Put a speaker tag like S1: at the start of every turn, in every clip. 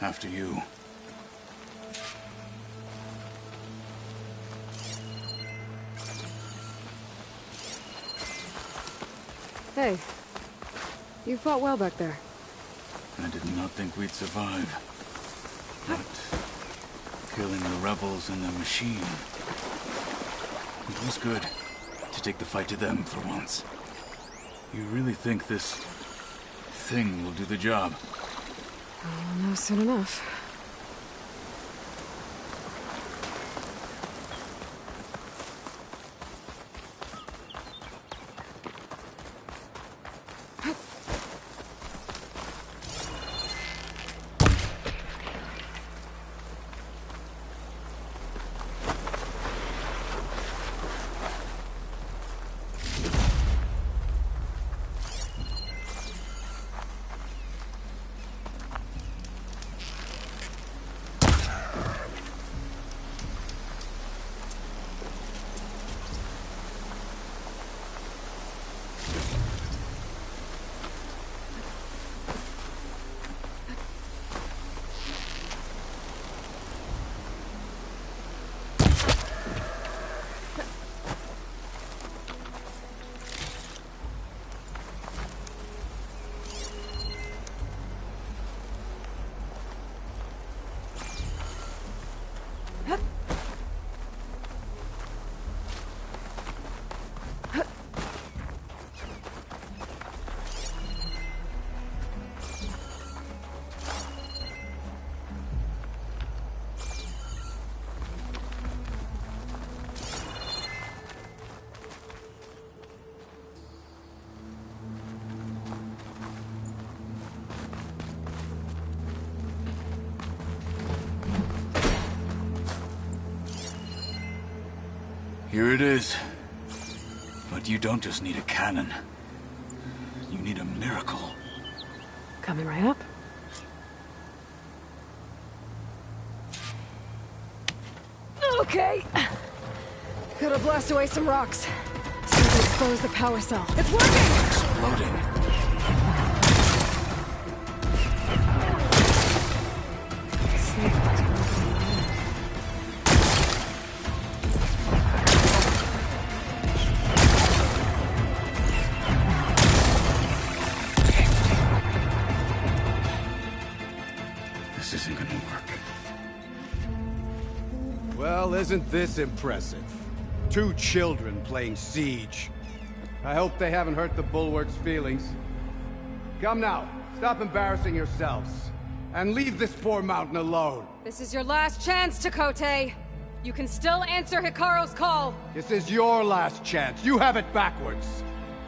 S1: After you.
S2: Hey. You fought well back there.
S1: I did not think we'd survive. But killing the rebels and the machine... it was good to take the fight to them for once. You really think this thing will do the job?
S2: I'll know soon enough.
S1: Here it is. But you don't just need a cannon. You need a miracle.
S2: Coming right up. Okay. Gotta blast away some rocks. So to expose the power cell. It's working!
S1: Exploding. This isn't gonna work.
S3: Well, isn't this impressive? 2 children playing siege. I hope they haven't hurt the Bulwark's feelings. Come now, stop embarrassing yourselves. And leave this poor mountain alone.
S2: This is your last chance, Chakotay. You can still answer Hikaru's call.
S3: This is your last chance. You have it backwards.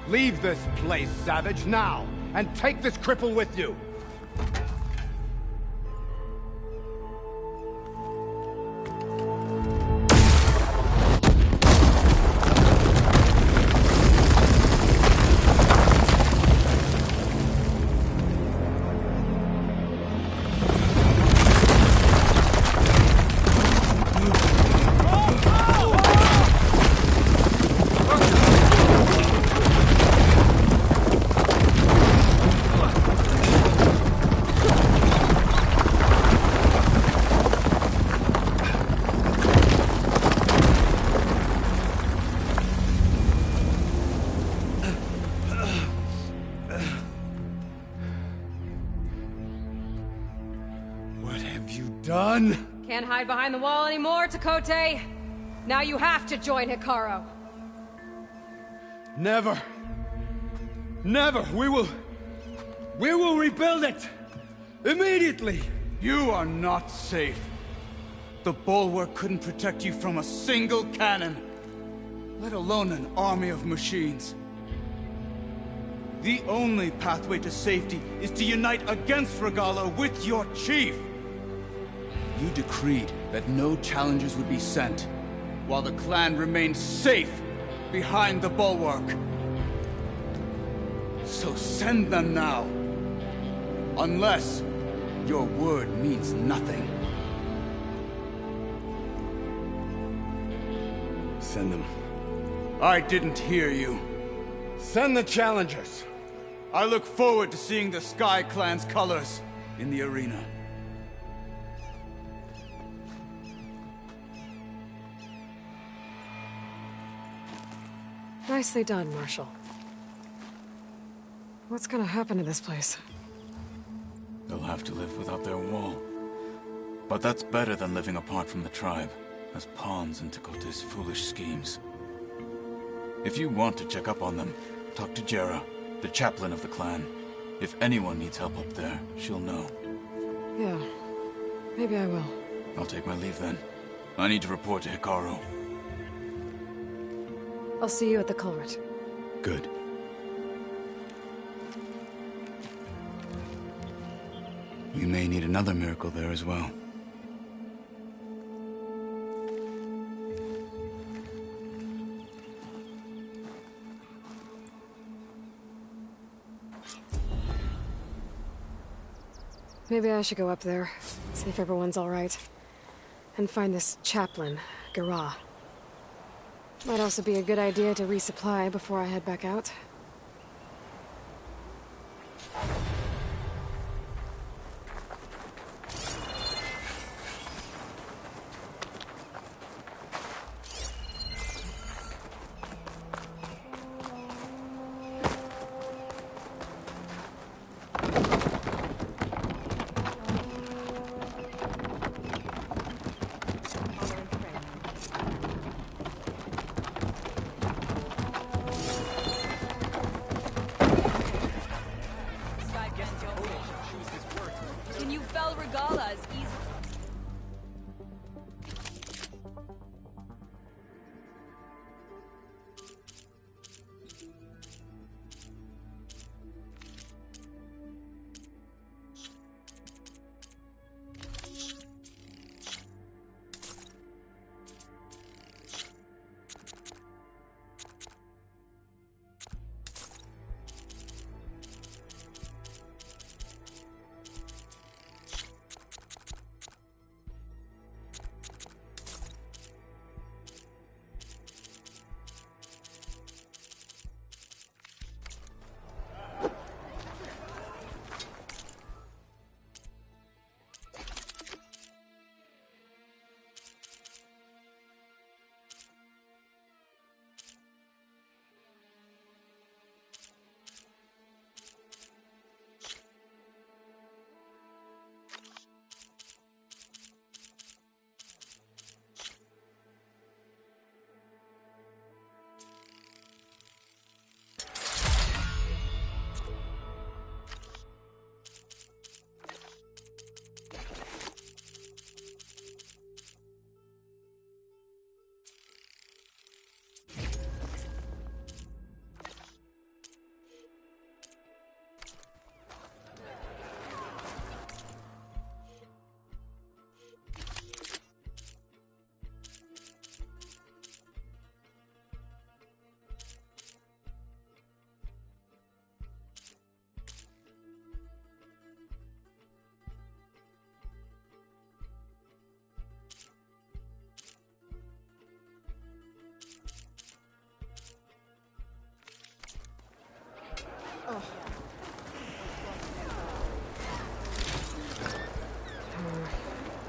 S3: Leave this place, Savage, now. And take this cripple with you. Done?
S2: Can't hide behind the wall anymore, Chakotay. Now you have to join Hikaru.
S3: Never. Never. We will rebuild it. Immediately.
S1: You are not safe. The Bulwark couldn't protect you from a single cannon, let alone an army of machines. The only pathway to safety is to unite against Regalo with your chief. You decreed that no challengers would be sent, while the clan remained safe behind the Bulwark. So send them now. Unless your word means nothing.
S3: Send them.
S1: I didn't hear you.
S3: Send the challengers.
S1: I look forward to seeing the Sky Clan's colors in the arena.
S2: Nicely done, Marshal. What's gonna happen to this place?
S1: They'll have to live without their wall. But that's better than living apart from the tribe, as pawns in Tekote's foolish schemes. If you want to check up on them, talk to Jera, the chaplain of the clan. If anyone needs help up there, she'll know.
S2: Yeah, maybe I will.
S1: I'll take my leave then. I need to report to Hikaru.
S2: I'll see you at the culvert.
S1: Good. We may need another miracle there as well.
S2: Maybe I should go up there, see if everyone's all right. And find this chaplain, Gara. Might also be a good idea to resupply before I head back out.
S4: Can you fell Regala as easily?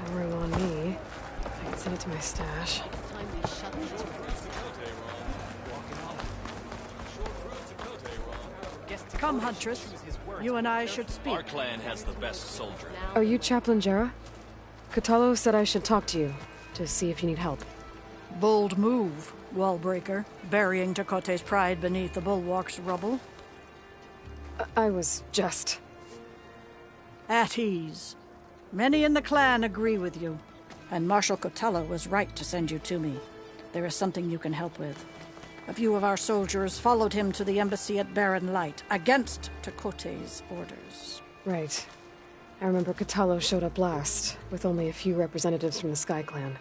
S2: A ring on me. I can send it to my stash.
S5: Come, Huntress. You and I should speak.
S6: Our clan has the best soldier.
S2: Are you Chaplain Jera? Kotalo said I should talk to you, to see if you need help.
S5: Bold move, Wallbreaker. Burying Tekote's pride beneath the bulwark's rubble.
S2: I was just...
S5: At ease. Many in the clan agree with you, and Marshal Kotalo was right to send you to me. There is something you can help with. A few of our soldiers followed him to the embassy at Barren Light, against Tekote's orders.
S2: Right. I remember Kotalo showed up last, with only a few representatives from the Sky Clan.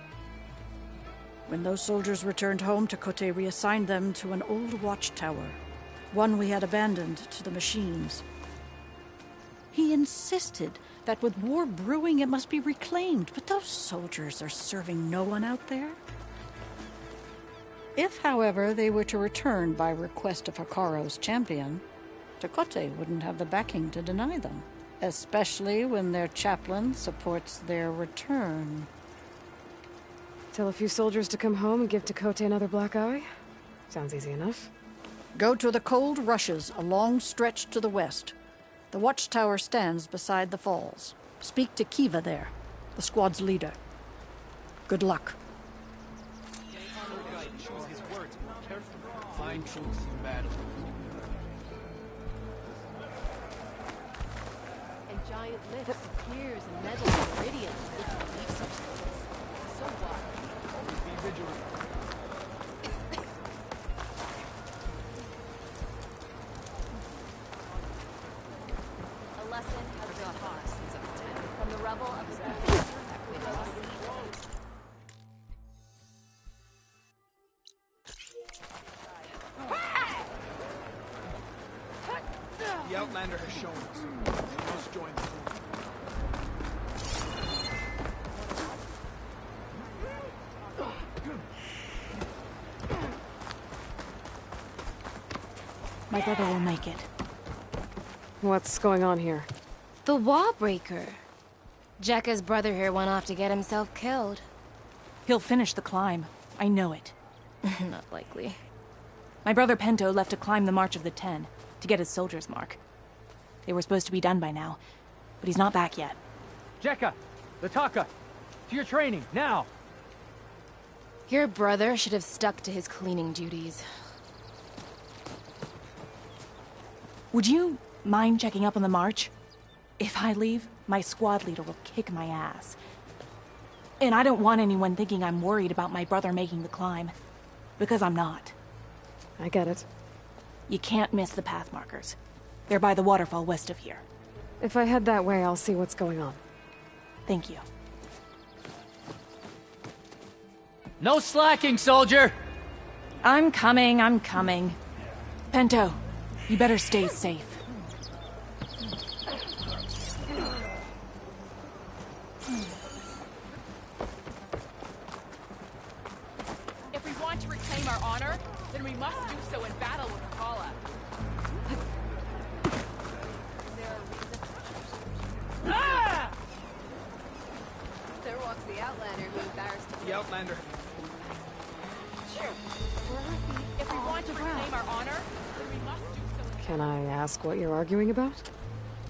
S5: When those soldiers returned home, Tekote reassigned them to an old watchtower, one we had abandoned to the machines. He insisted that with war brewing it must be reclaimed, but those soldiers are serving no one out there. If, however, they were to return by request of Hikaru's champion, Tekote wouldn't have the backing to deny them, especially when their chaplain supports their return.
S2: Tell a few soldiers to come home and give Tekote another black eye? Sounds easy enough.
S5: Go to the cold rushes, a long stretch to the west. The watchtower stands beside the falls. Speak to Kiva there, the squad's leader. Good luck.
S6: Find truth in battle.
S4: And giant lifts, gears, and metal iridium. If you believe such things. So what?
S6: Always be vigilant.
S4: A lesson has been taught since of the 10 from the rebel of the
S6: The Outlander has shown us. We must join the group.
S7: My brother will make it.
S2: What's going on here?
S8: The wall breaker. Jekka's brother here went off to get himself killed.
S7: He'll finish the climb. I know it.
S8: Not likely.
S7: My brother Pento left to climb the March of the Ten, to get his soldier's mark. They were supposed to be done by now, but he's not back yet.
S9: Jekka! Lataka! To your training, now!
S8: Your brother should have stuck to his cleaning duties.
S7: Would you mind checking up on the march? If I leave, my squad leader will kick my ass. And I don't want anyone thinking I'm worried about my brother making the climb. Because I'm not.
S2: I get it.
S7: You can't miss the path markers. They're by the waterfall west of here.
S2: If I head that way, I'll see what's going on.
S7: Thank you.
S9: No slacking, soldier!
S7: I'm coming. Pento, you better stay safe.
S4: If we want to reclaim our honor, then we must do so in battle with Regala. Is there a reason? Ah! There walks the Outlander who embarrassed
S6: The Outlander.
S4: If we want to reclaim our honor, then we must do so in
S2: Can I ask what you're arguing about?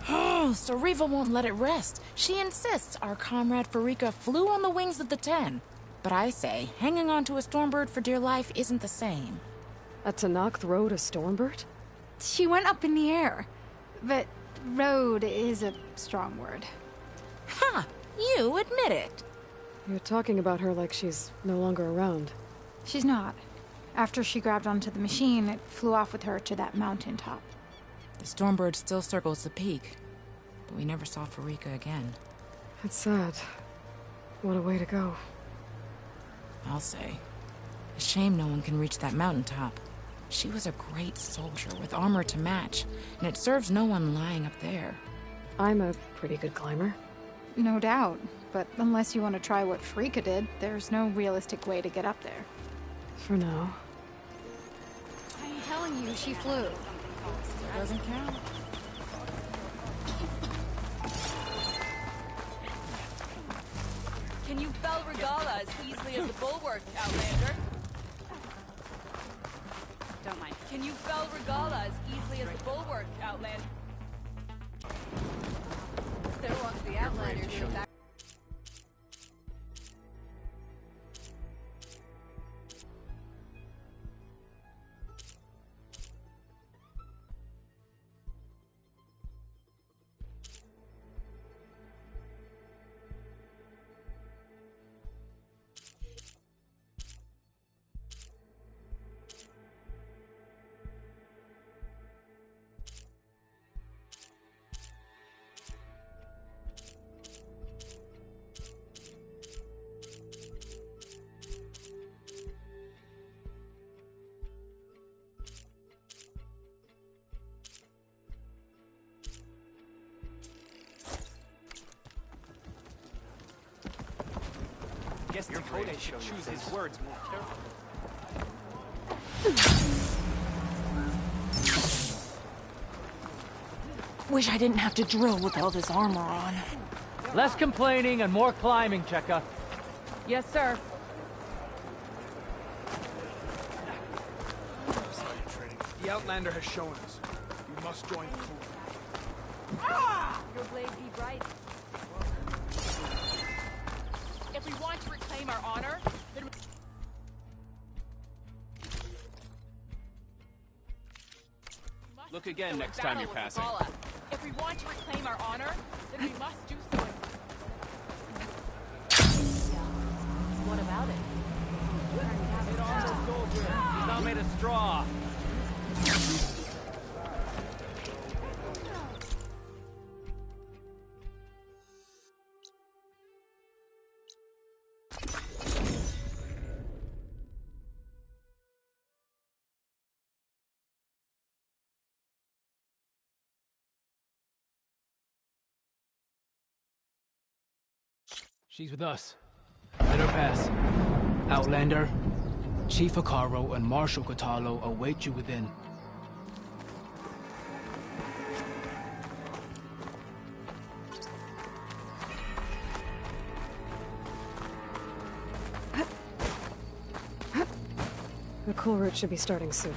S10: Oh, Sariva won't let it rest. She insists our comrade Farika flew on the wings of the Ten. But I say, hanging onto a Stormbird for dear life isn't the same.
S2: A Tanakh rode a Stormbird?
S11: She went up in the air. But rode is a strong word.
S10: Ha! You admit it.
S2: You're talking about her like she's no longer around.
S11: She's not. After she grabbed onto the machine, it flew off with her to that mountaintop.
S10: The Stormbird still circles the peak. But we never saw Farika again.
S2: It's sad. What a way to go.
S10: I'll say. A shame no one can reach that mountaintop. She was a great soldier with armor to match, and it serves no one lying up there.
S2: I'm a pretty good climber.
S11: No doubt. But unless you want to try what Farika did, there's no realistic way to get up there.
S2: For now.
S11: I'm telling you, she flew.
S10: Doesn't count.
S4: Can you fell Regala as easily as the bulwark, Outlander? Don't mind. Can you fell Regala as easily as the bulwark, Outlander? There walks the Outlander who embarrassed.
S6: Guess the Code should choose his words more carefully.
S7: Wish I didn't have to drill with all this armor on.
S9: Less complaining and more climbing, Jekka.
S4: Yes, sir.
S6: The The Outlander has shown us. We must join the crew.
S4: Your blade be bright.
S10: If we want to reclaim our honor, then we...
S6: Look again next time you're passing.
S10: If we want to reclaim our honor, then we must do so.
S4: What about it?
S9: Hit on the soldier. He's not made of straw.
S12: She's with us. Let her pass. Outlander, Chief Hikaru and Marshal Katalo await you within.
S2: The cool route should be starting soon.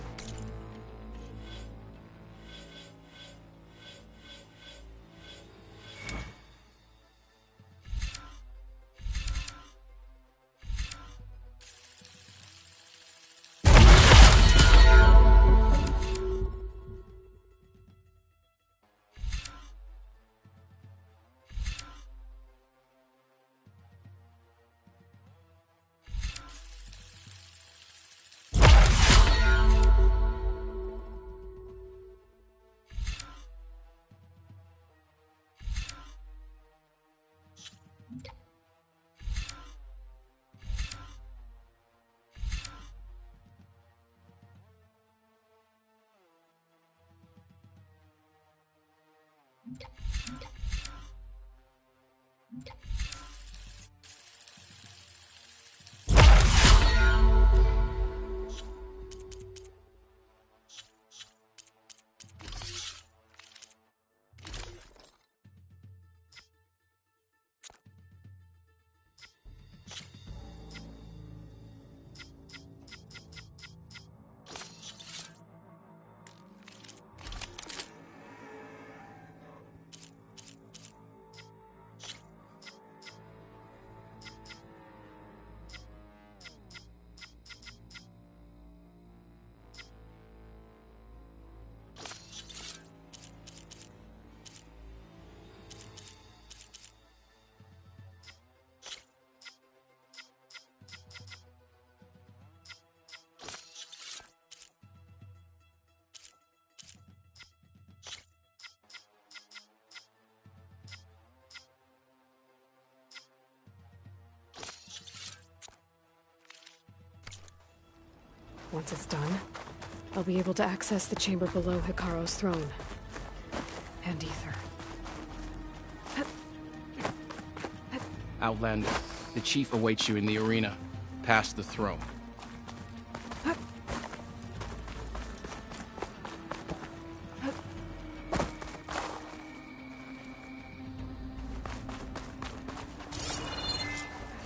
S2: Once it's done, I'll be able to access the chamber below Hikaru's throne. And Ether.
S13: Outlander, the chief awaits you in the arena, past the throne.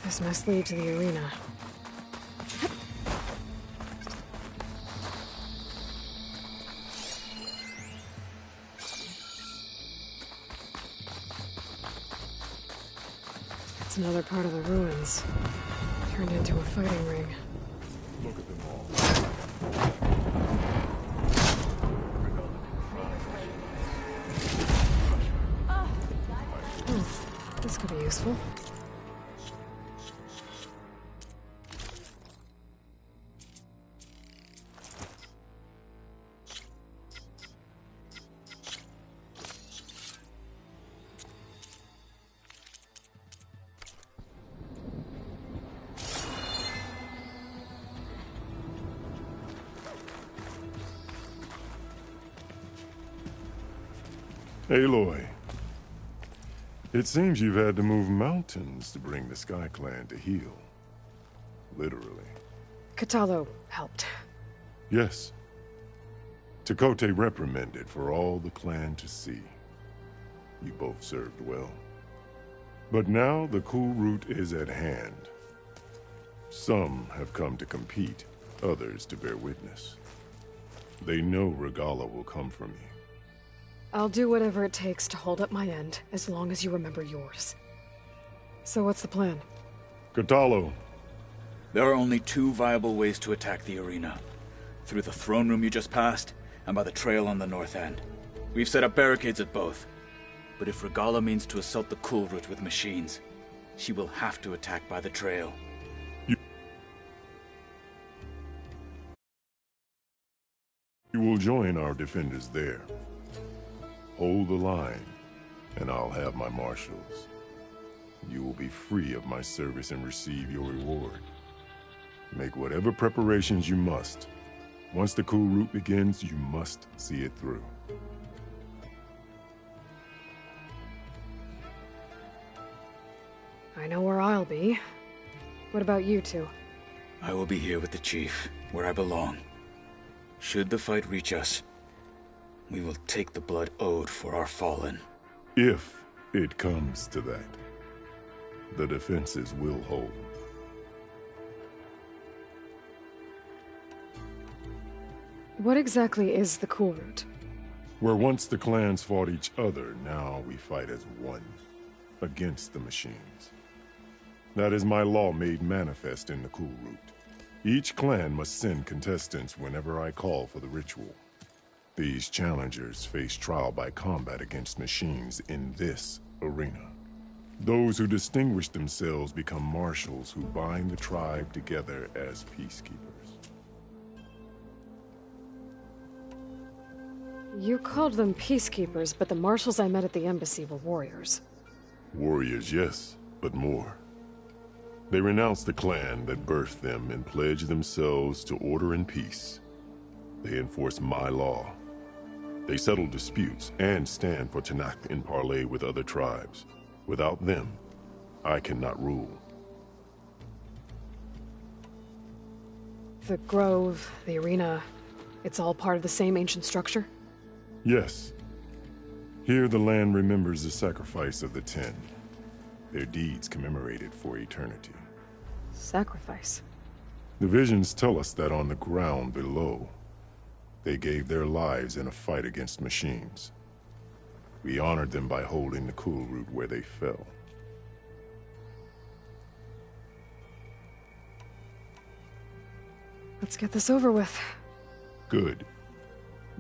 S2: This must lead to the arena. It's another part of the ruins, turned into a fighting ring.
S14: Look at them all.
S2: This could be useful.
S14: Aloy, it seems you've had to move mountains to bring the Sky Clan to heel. Literally.
S2: Katalo helped.
S14: Yes. Tekote reprimanded for all the clan to see. You both served well. But now the cool route is at hand. Some have come to compete, others to bear witness. They know Regala will come for me.
S2: I'll do whatever it takes to hold up my end, as long as you remember yours. So what's the plan?
S14: Kotallo.
S15: There are only two viable ways to attack the arena. Through the throne room you just passed, and by the trail on the north end. We've set up barricades at both. But if Regala means to assault the cool route with machines, she will have to attack by the trail.
S14: You will join our defenders there. Hold the line, and I'll have my marshals. You will be free of my service and receive your reward. Make whatever preparations you must. Once the cool route begins, you must see it through.
S2: I know where I'll be. What about you two?
S15: I will be here with the chief, where I belong. Should the fight reach us, we will take the blood owed for our fallen.
S14: If it comes to that, the defenses will hold.
S2: What exactly is the cool route?
S14: Where once the clans fought each other, now we fight as one, against the machines. That is my law made manifest in the cool route. Each clan must send contestants whenever I call for the ritual. These challengers face trial by combat against machines in this arena. Those who distinguish themselves become marshals who bind the tribe together as peacekeepers.
S2: You called them peacekeepers, but the marshals I met at the embassy were warriors.
S14: Warriors, yes, but more. They renounce the clan that birthed them and pledge themselves to order and peace. They enforce my law. They settle disputes and stand for Tanakh in parley with other tribes. Without them, I cannot rule.
S2: The grove, the arena, it's all part of the same ancient structure?
S14: Yes. Here the land remembers the sacrifice of the 10. Their deeds commemorated for eternity.
S2: Sacrifice?
S14: The visions tell us that on the ground below, they gave their lives in a fight against machines. We honored them by holding the cool route where they fell.
S2: Let's get this over with.
S14: Good.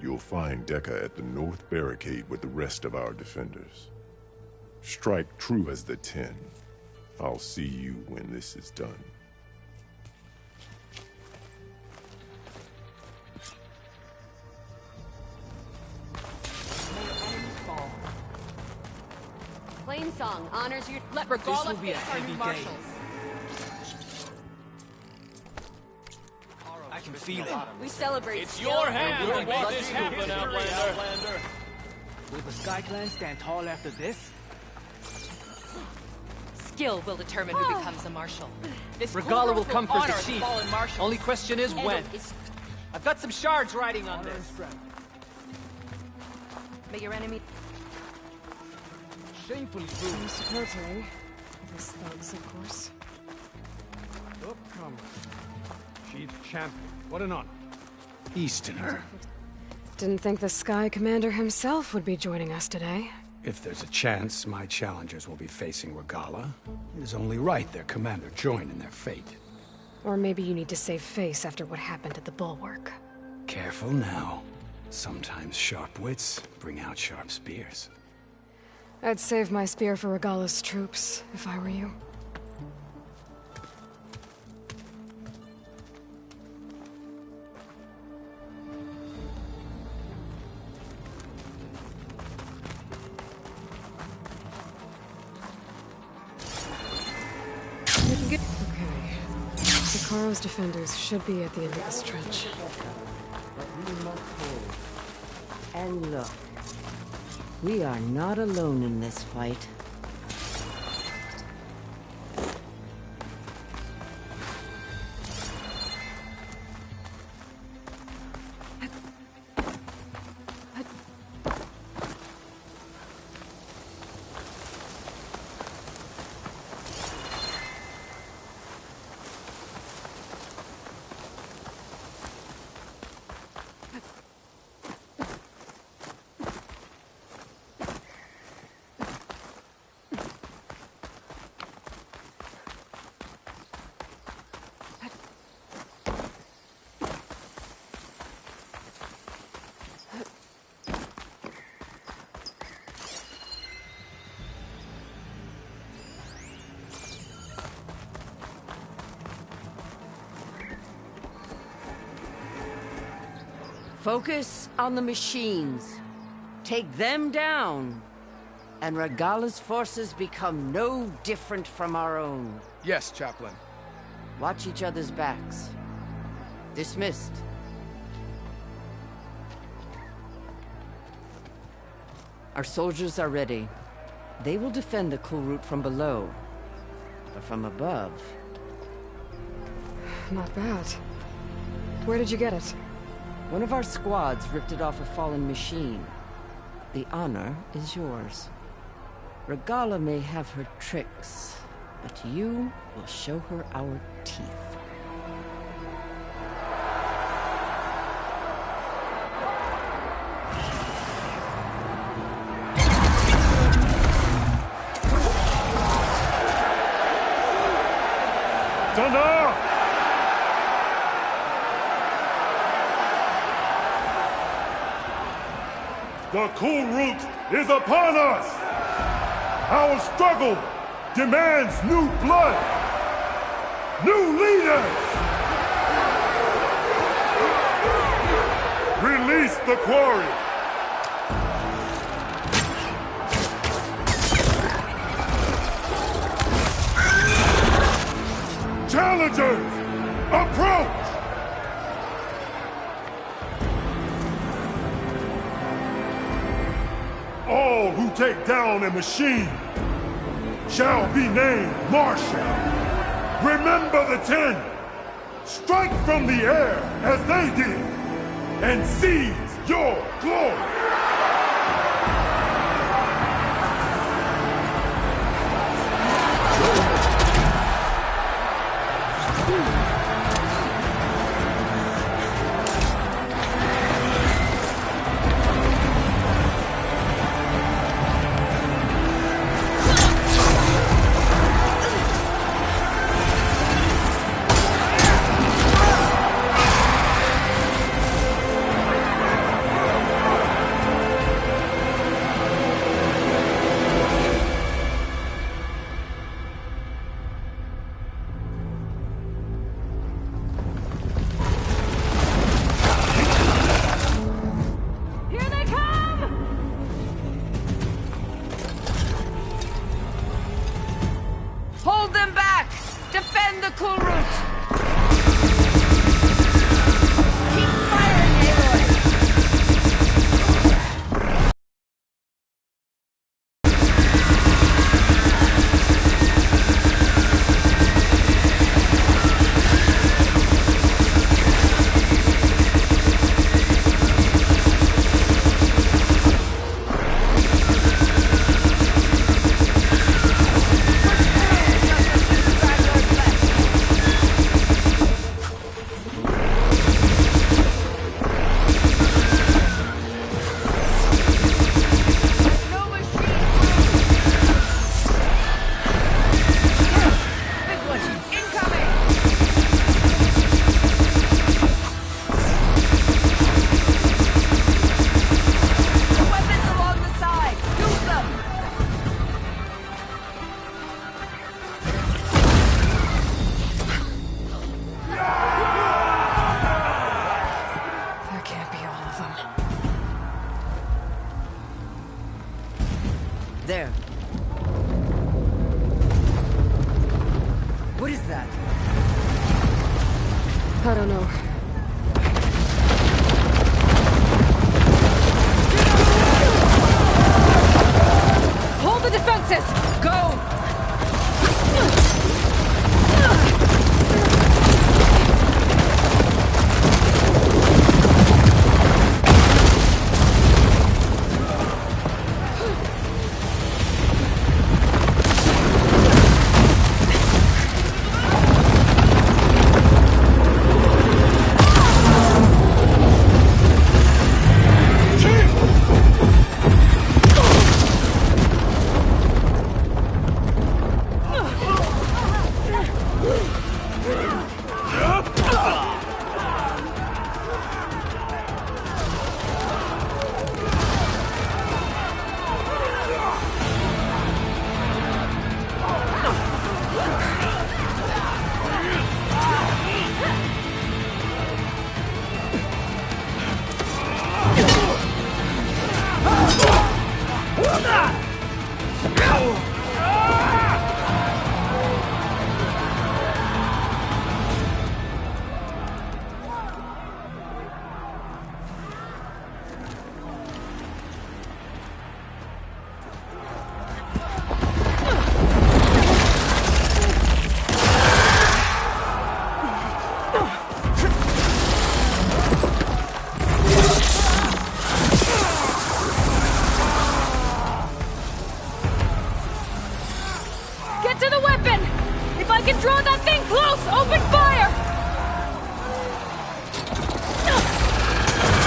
S14: You'll find Dekka at the north barricade with the rest of our defenders. Strike true as the 10. I'll see you when this is done.
S16: Plain song honors your.
S12: Let Regala pick our new marshals.
S6: I can feel it.
S16: We celebrate.
S6: It's your hand that made this happen, Outlander.
S12: Will the Sky Clan stand tall after this?
S16: Skill will determine who becomes a marshal.
S9: This Regala will come for the chief.
S16: Marshals.
S9: Only question is when. I've got some shards riding on this.
S16: May your enemy.
S9: Shamefully
S2: I'm
S9: rude.
S2: supporting this thugs, of course.
S3: Oh, come. Chief champion. What an honor.
S1: Easterner.
S2: Didn't think the Sky Commander himself would be joining us today.
S17: If there's a chance my challengers will be facing Regala, it is only right their commander join in their fate.
S2: Or maybe you need to save face after what happened at the Bulwark.
S17: Careful now. Sometimes sharp wits bring out sharp spears.
S2: I'd save my spear for Regala's troops, if I were you. Okay. Sakaro's defenders should be at the end of this trench.
S18: And look, we are not alone in this fight. Focus on the machines. Take them down, and Regala's forces become no different from our own.
S13: Yes, Chaplain.
S18: Watch each other's backs. Dismissed. Our soldiers are ready. They will defend the cool route from below. But from above...
S2: Not bad. Where did you get it?
S18: One of our squads ripped it off a fallen machine. The honor is yours. Regala may have her tricks, but you will show her our teeth.
S14: Thunder! The cool route is upon us! Our struggle demands new blood! New leaders! Release the quarry! Challengers, approach! All who take down a machine shall be named Marshal. Remember the 10. Strike from the air as they did, and seize your glory.
S18: Hold them back! Defend the cool route! Keep firing, Aloy! There. What is that?
S2: I don't know. Hold the defenses!
S18: Go!
S19: can draw that thing close! Open fire!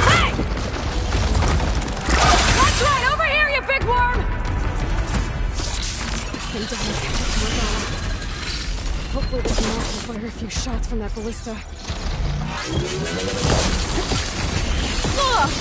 S19: Hey! That's right! Over here, you big worm!
S2: This thing doesn't catch up to Regala. Hopefully this moth will fire a few shots from that ballista.
S19: Ugh!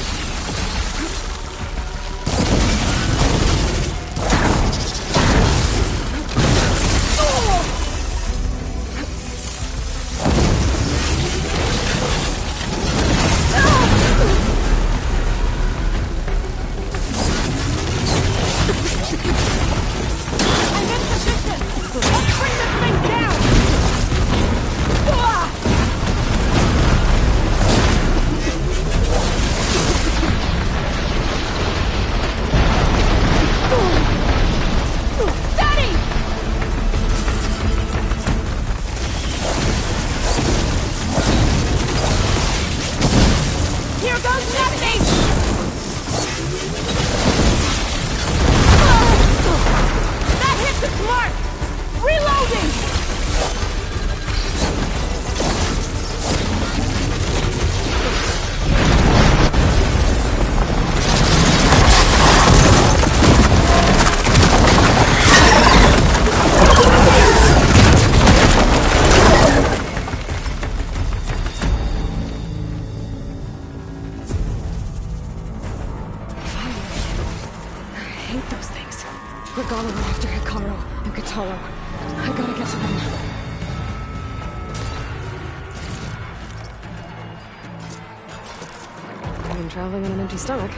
S2: Regala went after Hikaru and Kotaro. I gotta get to them. I'm traveling on an empty stomach.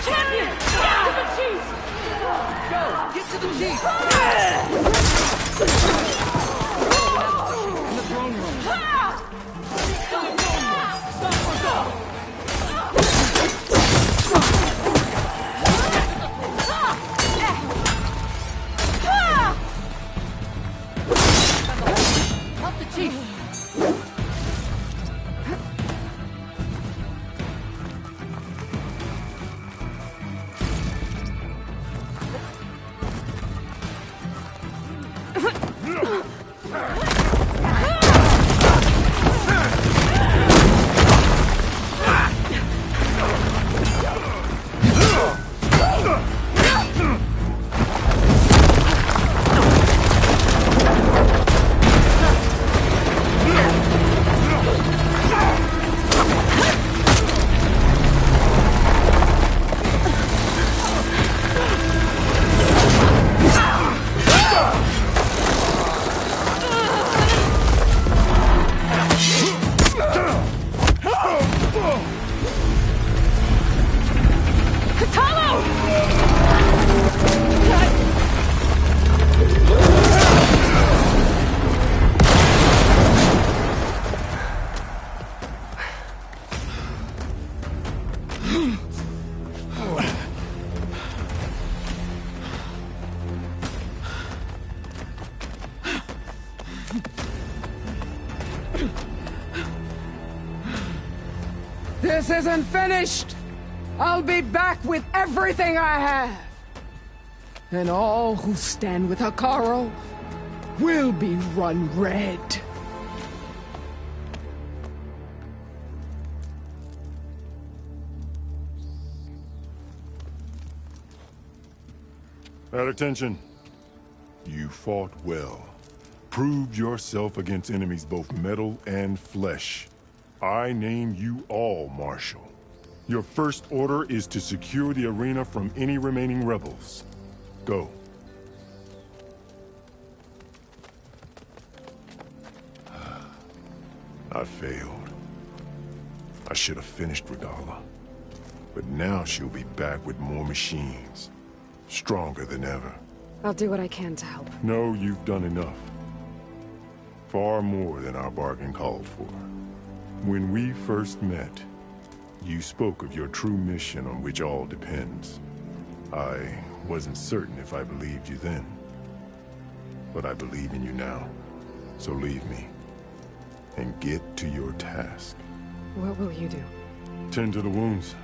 S19: Champion! Get to the chief!
S6: Go! Get to the chief!
S19: In the throne room.
S6: Help the chief!
S20: This isn't finished! I'll be back with everything I have! And all who stand with Hikaru will be run red.
S14: At attention. You fought well. Proved yourself against enemies both metal and flesh. I name you all Marshal. Your first order is to secure the arena from any remaining rebels. Go. I failed. I should have finished Regala. But now she'll be back with more machines. Stronger than ever.
S2: I'll do what I can to help.
S14: No, you've done enough. Far more than our bargain called for. When we first met, you spoke of your true mission on which all depends. I wasn't certain if I believed you then. But I believe in you now. So leave me. and get to your task.
S2: What will you do?
S14: Tend to the wounds.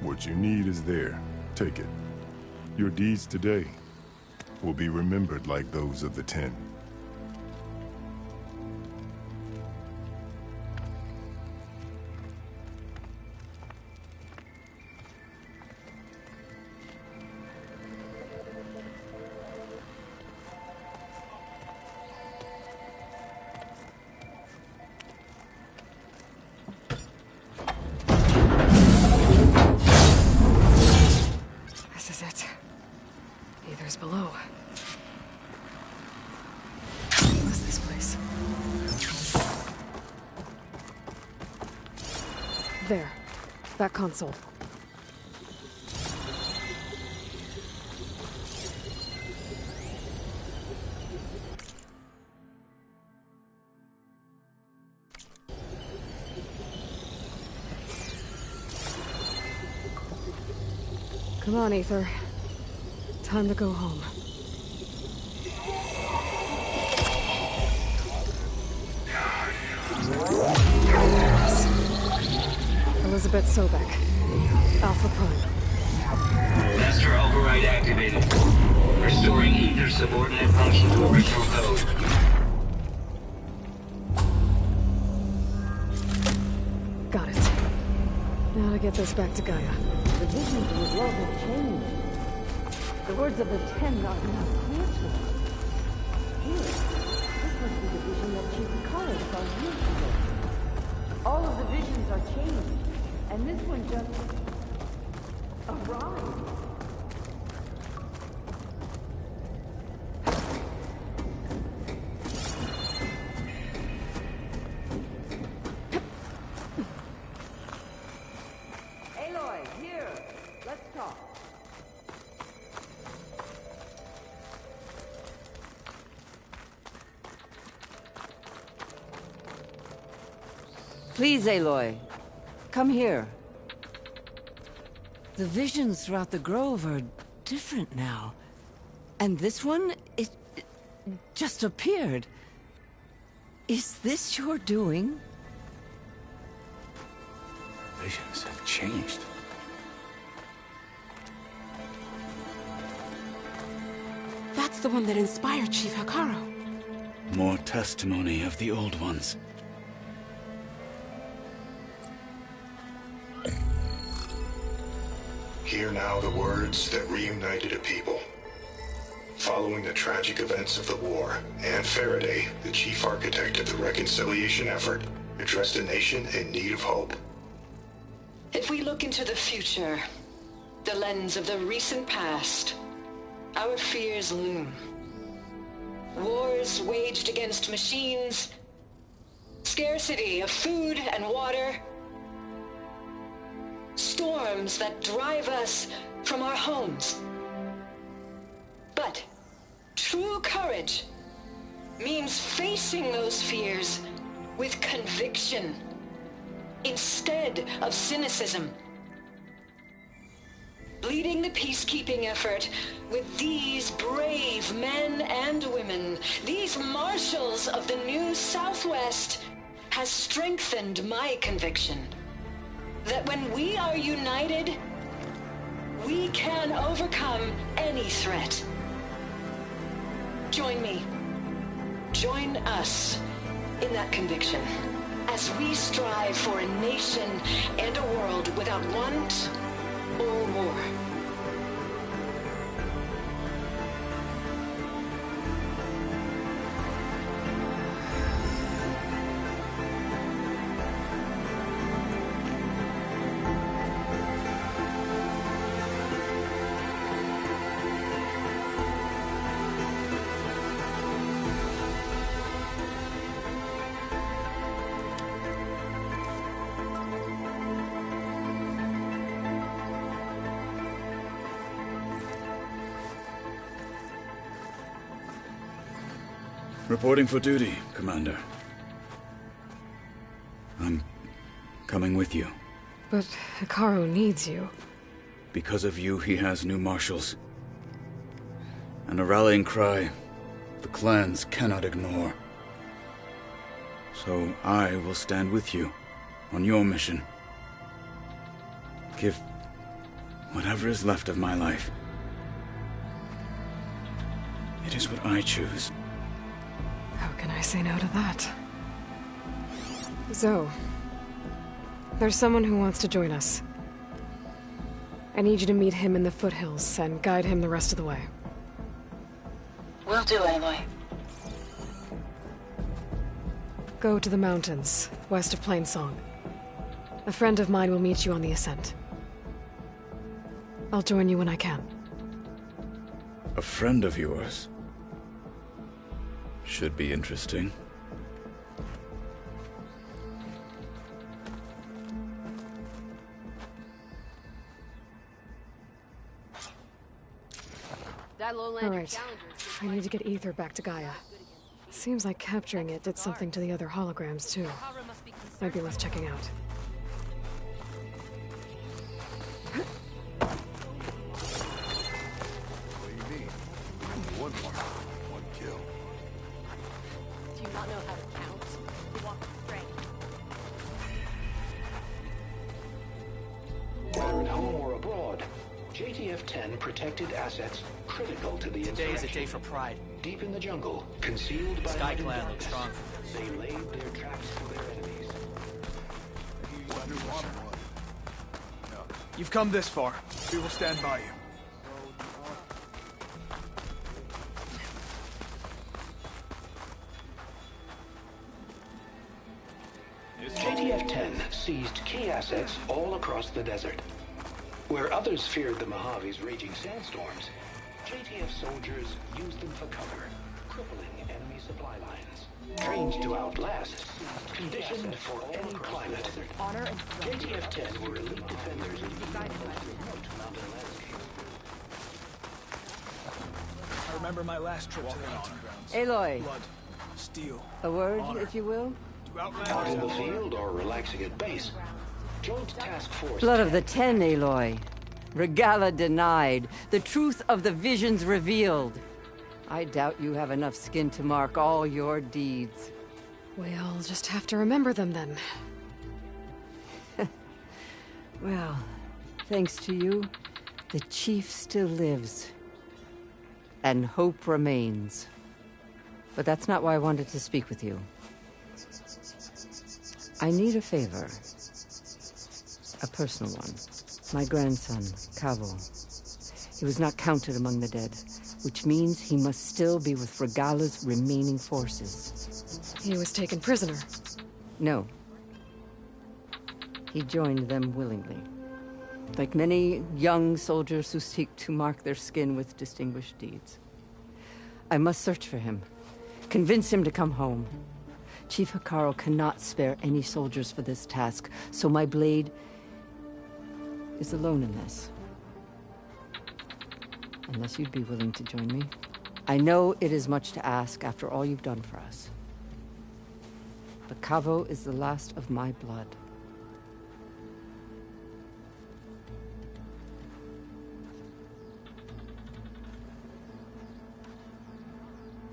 S14: What you need is there. Take it. Your deeds today will be remembered like those of the 10.
S2: This is it. Aether's below. What's this place? There. That console. Come on, Aether. Time to go home. Elizabeth Sobek. Alpha Prime.
S21: Master override activated. Restoring Aether subordinate function to original code.
S2: Got it. Now to get this back to Gaia.
S18: The visions of the world have changed. The words of the 10 are now clear to us. Here, this must be the vision that Chief Kara saw years ago. All of the visions are changed, and this one just arrived. Aloy, here. Let's talk. Please, Aloy. Come here. The visions throughout the grove are different now. And this one, it just appeared. Is this your doing?
S15: Visions have changed.
S7: That's the one that inspired Chief Hikaru.
S15: More testimony of the old ones.
S22: Hear now the words that reunited a people. Following the tragic events of the war, Anne Faraday, the chief architect of the reconciliation effort, addressed a nation in need of hope.
S23: If we look into the future, the lens of the recent past, our fears loom. Wars waged against machines, scarcity of food and water, storms that drive us from our homes. But true courage means facing those fears with conviction instead of cynicism. Leading the peacekeeping effort with these brave men and women, these marshals of the new Southwest, has strengthened my conviction that when we are united, we can overcome any threat. Join me. Join us in that conviction as we strive for a nation and a world without want or war.
S15: Reporting for duty, Commander. I'm coming with you.
S2: But Hikaru needs you.
S15: Because of you, he has new marshals. And a rallying cry the clans cannot ignore. So I will stand with you on your mission. Give whatever is left of my life. It is what I choose.
S2: How can I say no to that? Zoe, there's someone who wants to join us. I need you to meet him in the foothills and guide him the rest of the way.
S10: Will do, Aloy.
S2: Go to the mountains, west of Plainsong. A friend of mine will meet you on the ascent. I'll join you when I can.
S15: A friend of yours? Should be interesting.
S2: Alright, I need to get Ether back to Gaia. Seems like capturing it did something to the other holograms, too. Might be worth checking out.
S14: What do you mean? One mark, one kill.
S16: Do you not know how to count? You walk straight.
S5: Whether at home or abroad, JTF-10 protected assets critical to the insurrection.
S6: Today is a day for pride.
S5: Deep in the jungle, concealed by
S6: SkyClan looks strong.
S5: they laid their traps for their enemies.
S6: You've come this far. We will stand by you.
S5: JTF-10 seized key assets all across the desert. Where others feared the Mojave's raging sandstorms, JTF soldiers used them for cover, crippling enemy supply lines. Trained to outlast, conditioned for any climate, JTF-10 were elite defenders in the remote mountain landscape.
S6: I remember my last trip to the hunting grounds.
S18: Aloy.
S6: Blood, steel,
S18: A word,
S6: honor.
S18: if you will?
S5: Out in the field or relaxing at base, Joint Task Force...
S18: Blood of the Ten, Aloy. Regala denied. The truth of the visions revealed. I doubt you have enough skin to mark all your deeds.
S2: We'll just have to remember them then.
S18: Well, thanks to you, the Chief still lives. And hope remains. But that's not why I wanted to speak with you. I need a favor. A personal one. My grandson, Cavo. He was not counted among the dead, which means he must still be with Regala's remaining forces.
S2: He was taken prisoner.
S18: No. He joined them willingly. Like many young soldiers who seek to mark their skin with distinguished deeds. I must search for him. Convince him to come home. Chief Hikaru cannot spare any soldiers for this task, so my blade is alone in this. Unless you'd be willing to join me. I know it is much to ask after all you've done for us. But Cavo is the last of my blood.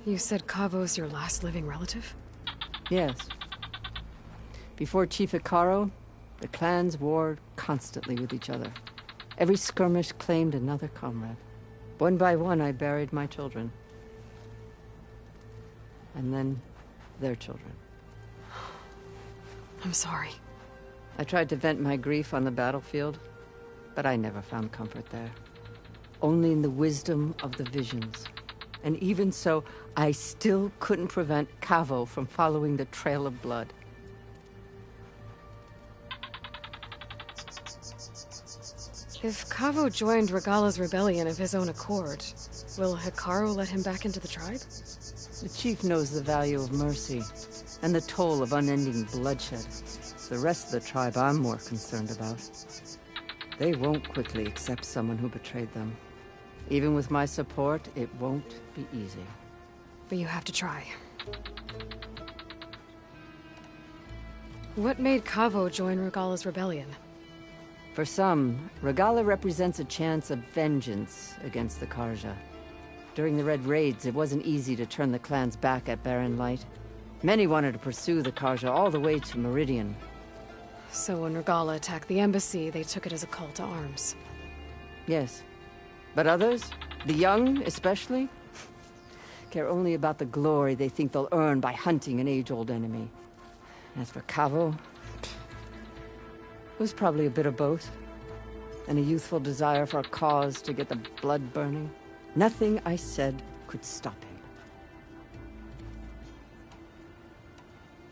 S2: You said Cavo's your last living relative?
S18: Yes. Before Chief Hikaru, the clans warred constantly with each other. Every skirmish claimed another comrade. One by one, I buried my children. And then, their children.
S2: I'm sorry.
S18: I tried to vent my grief on the battlefield, but I never found comfort there. Only in the wisdom of the visions. And even so, I still couldn't prevent Cavo from following the trail of blood.
S2: If Cavo joined Regala's rebellion of his own accord, will Hikaru let him back into the tribe?
S18: The chief knows the value of mercy, and the toll of unending bloodshed. It's the rest of the tribe I'm more concerned about. They won't quickly accept someone who betrayed them. Even with my support, it won't be easy.
S2: But you have to try. What made Cavo join Regala's rebellion?
S18: For some, Regala represents a chance of vengeance against the Karja. During the Red Raids, it wasn't easy to turn the clan's back at Barren Light. Many wanted to pursue the Karja all the way to Meridian.
S2: So when Regala attacked the embassy, they took it as a call to arms.
S18: Yes. But others, the young especially, care only about the glory they think they'll earn by hunting an age-old enemy. As for Cavo, it was probably a bit of both. And a youthful desire for a cause to get the blood burning. Nothing I said could stop him.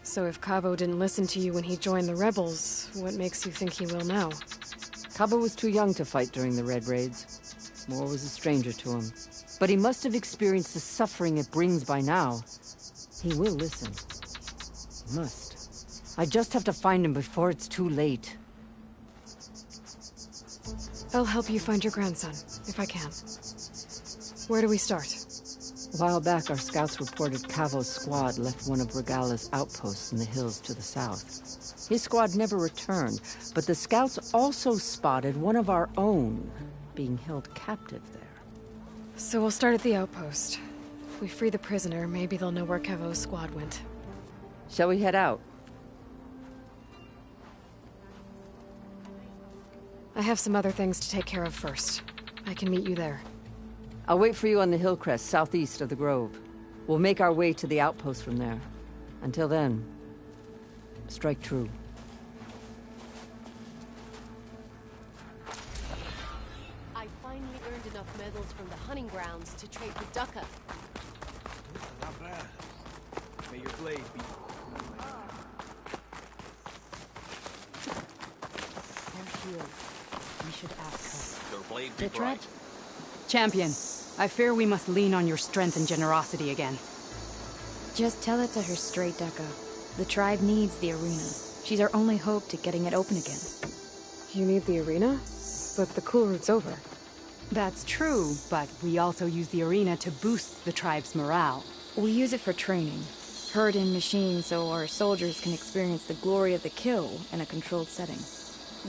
S2: So if Cabo didn't listen to you when he joined the rebels, what makes you think he will now?
S18: Cabo was too young to fight during the Red Raids. War was a stranger to him. But he must have experienced the suffering it brings by now. He will listen. He must. I just have to find him before it's too late.
S2: I'll help you find your grandson, if I can. Where do we start?
S18: A while back, our scouts reported Cavo's squad left one of Regala's outposts in the hills to the south. His squad never returned, but the scouts also spotted one of our own being held captive there.
S2: So we'll start at the outpost. If we free the prisoner, maybe they'll know where Cavo's squad went.
S18: Shall we head out?
S2: I have some other things to take care of first. I can meet you there.
S18: I'll wait for you on the hill crest southeast of the grove. We'll make our way to the outpost from there. Until then, strike true.
S16: I finally earned enough medals from the hunting grounds to trade with Ducka.
S6: Not bad. May your blade be...
S4: We should ask her.
S6: Your blade be
S4: Vitra?
S6: bright.
S4: Champion, I fear we must lean on your strength and generosity again.
S8: Just tell it to her straight, Ducka. The tribe needs the arena. She's our only hope to getting it open again.
S2: You need the arena? But the cool route's over.
S4: That's true, but we also use the arena to boost the tribe's morale.
S8: We use it for training. Herd in machines so our soldiers can experience the glory of the kill in a controlled setting.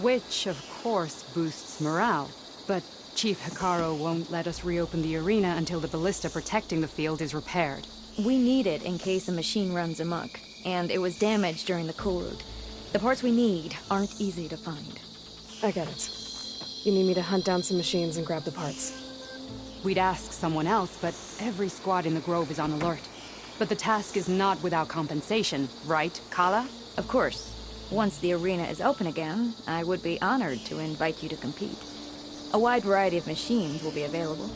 S4: Which, of course, boosts morale. But Chief Hikaru won't let us reopen the arena until the ballista protecting the field is repaired.
S8: We need it in case a machine runs amok, and it was damaged during the cool route. The parts we need aren't easy to find.
S2: I get it. You need me to hunt down some machines and grab the parts.
S4: We'd ask someone else, but every squad in the grove is on alert. But the task is not without compensation, right, Kala?
S8: Of course. Once the arena is open again, I would be honored to invite you to compete. A wide variety of machines will be available.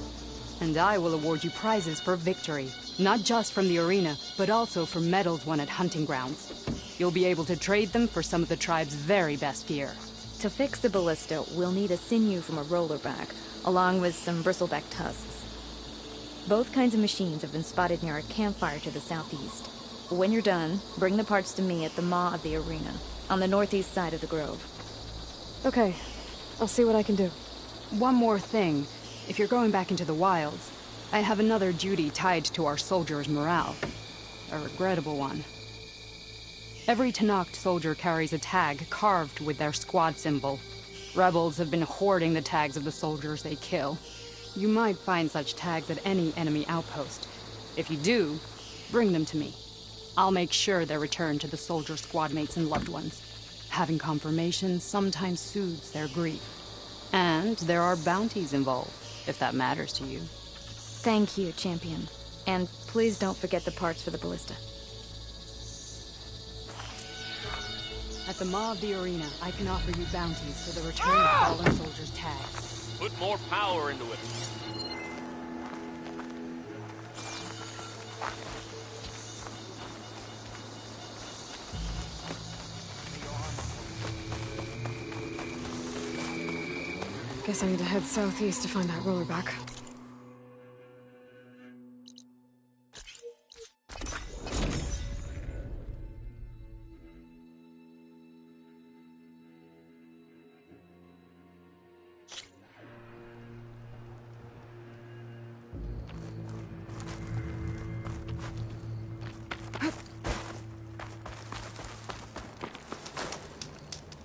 S4: And I will award you prizes for victory. Not just from the arena, but also for medals won at hunting grounds. You'll be able to trade them for some of the tribe's very best gear.
S8: To fix the ballista, we'll need a sinew from a rollerback, along with some bristleback tusks. Both kinds of machines have been spotted near a campfire to the southeast. When you're done, bring the parts to me at the maw of the arena, on the northeast side of the grove.
S2: Okay, I'll see what I can do.
S4: One more thing. If you're going back into the wilds, I have another duty tied to our soldiers' morale. A regrettable one. Every Tenakth soldier carries a tag carved with their squad symbol. Rebels have been hoarding the tags of the soldiers they kill. You might find such tags at any enemy outpost. If you do, bring them to me. I'll make sure they're returned to the soldier squad mates and loved ones. Having confirmation sometimes soothes their grief. And there are bounties involved, if that matters to you.
S8: Thank you, Champion. And please don't forget the parts for the ballista.
S4: At the maw of the arena, I can offer you bounties for the return of fallen soldiers' tags.
S11: Put more power into it.
S2: Guess I need to head southeast to find that rollerback.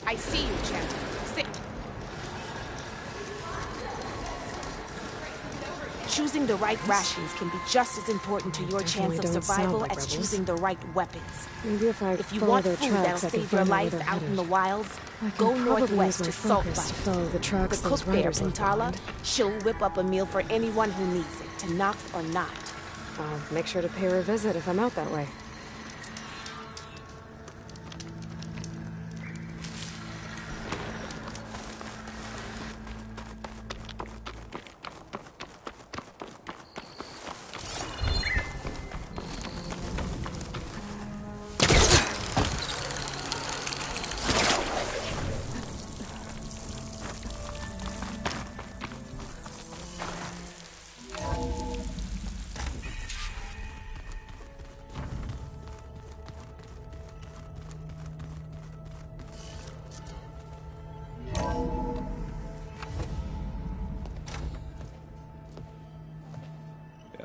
S10: I see you, Champion. Sit.
S7: Choosing the right rations can be just as important to your chance of
S2: Definitely don't sound
S7: survival
S2: like
S7: as
S2: rebels.
S7: choosing the right weapons.
S2: Maybe if
S7: you
S2: follow
S7: want
S2: their
S7: food
S2: tracks,
S7: that'll
S2: I can
S7: save your
S2: find out where
S7: life
S2: they're
S7: out in the
S2: headed.
S7: wilds,
S2: I
S7: go
S2: can probably
S7: northwest
S2: use my
S7: to Salt
S2: focus to
S7: Butte.
S2: follow the tracks
S7: The
S2: those
S7: cook there,
S2: riders left
S7: Puntala,
S2: behind.
S7: she'll whip up a meal for anyone who needs it, Tanakh or not.
S2: I'll make sure to pay her a visit if I'm out that way.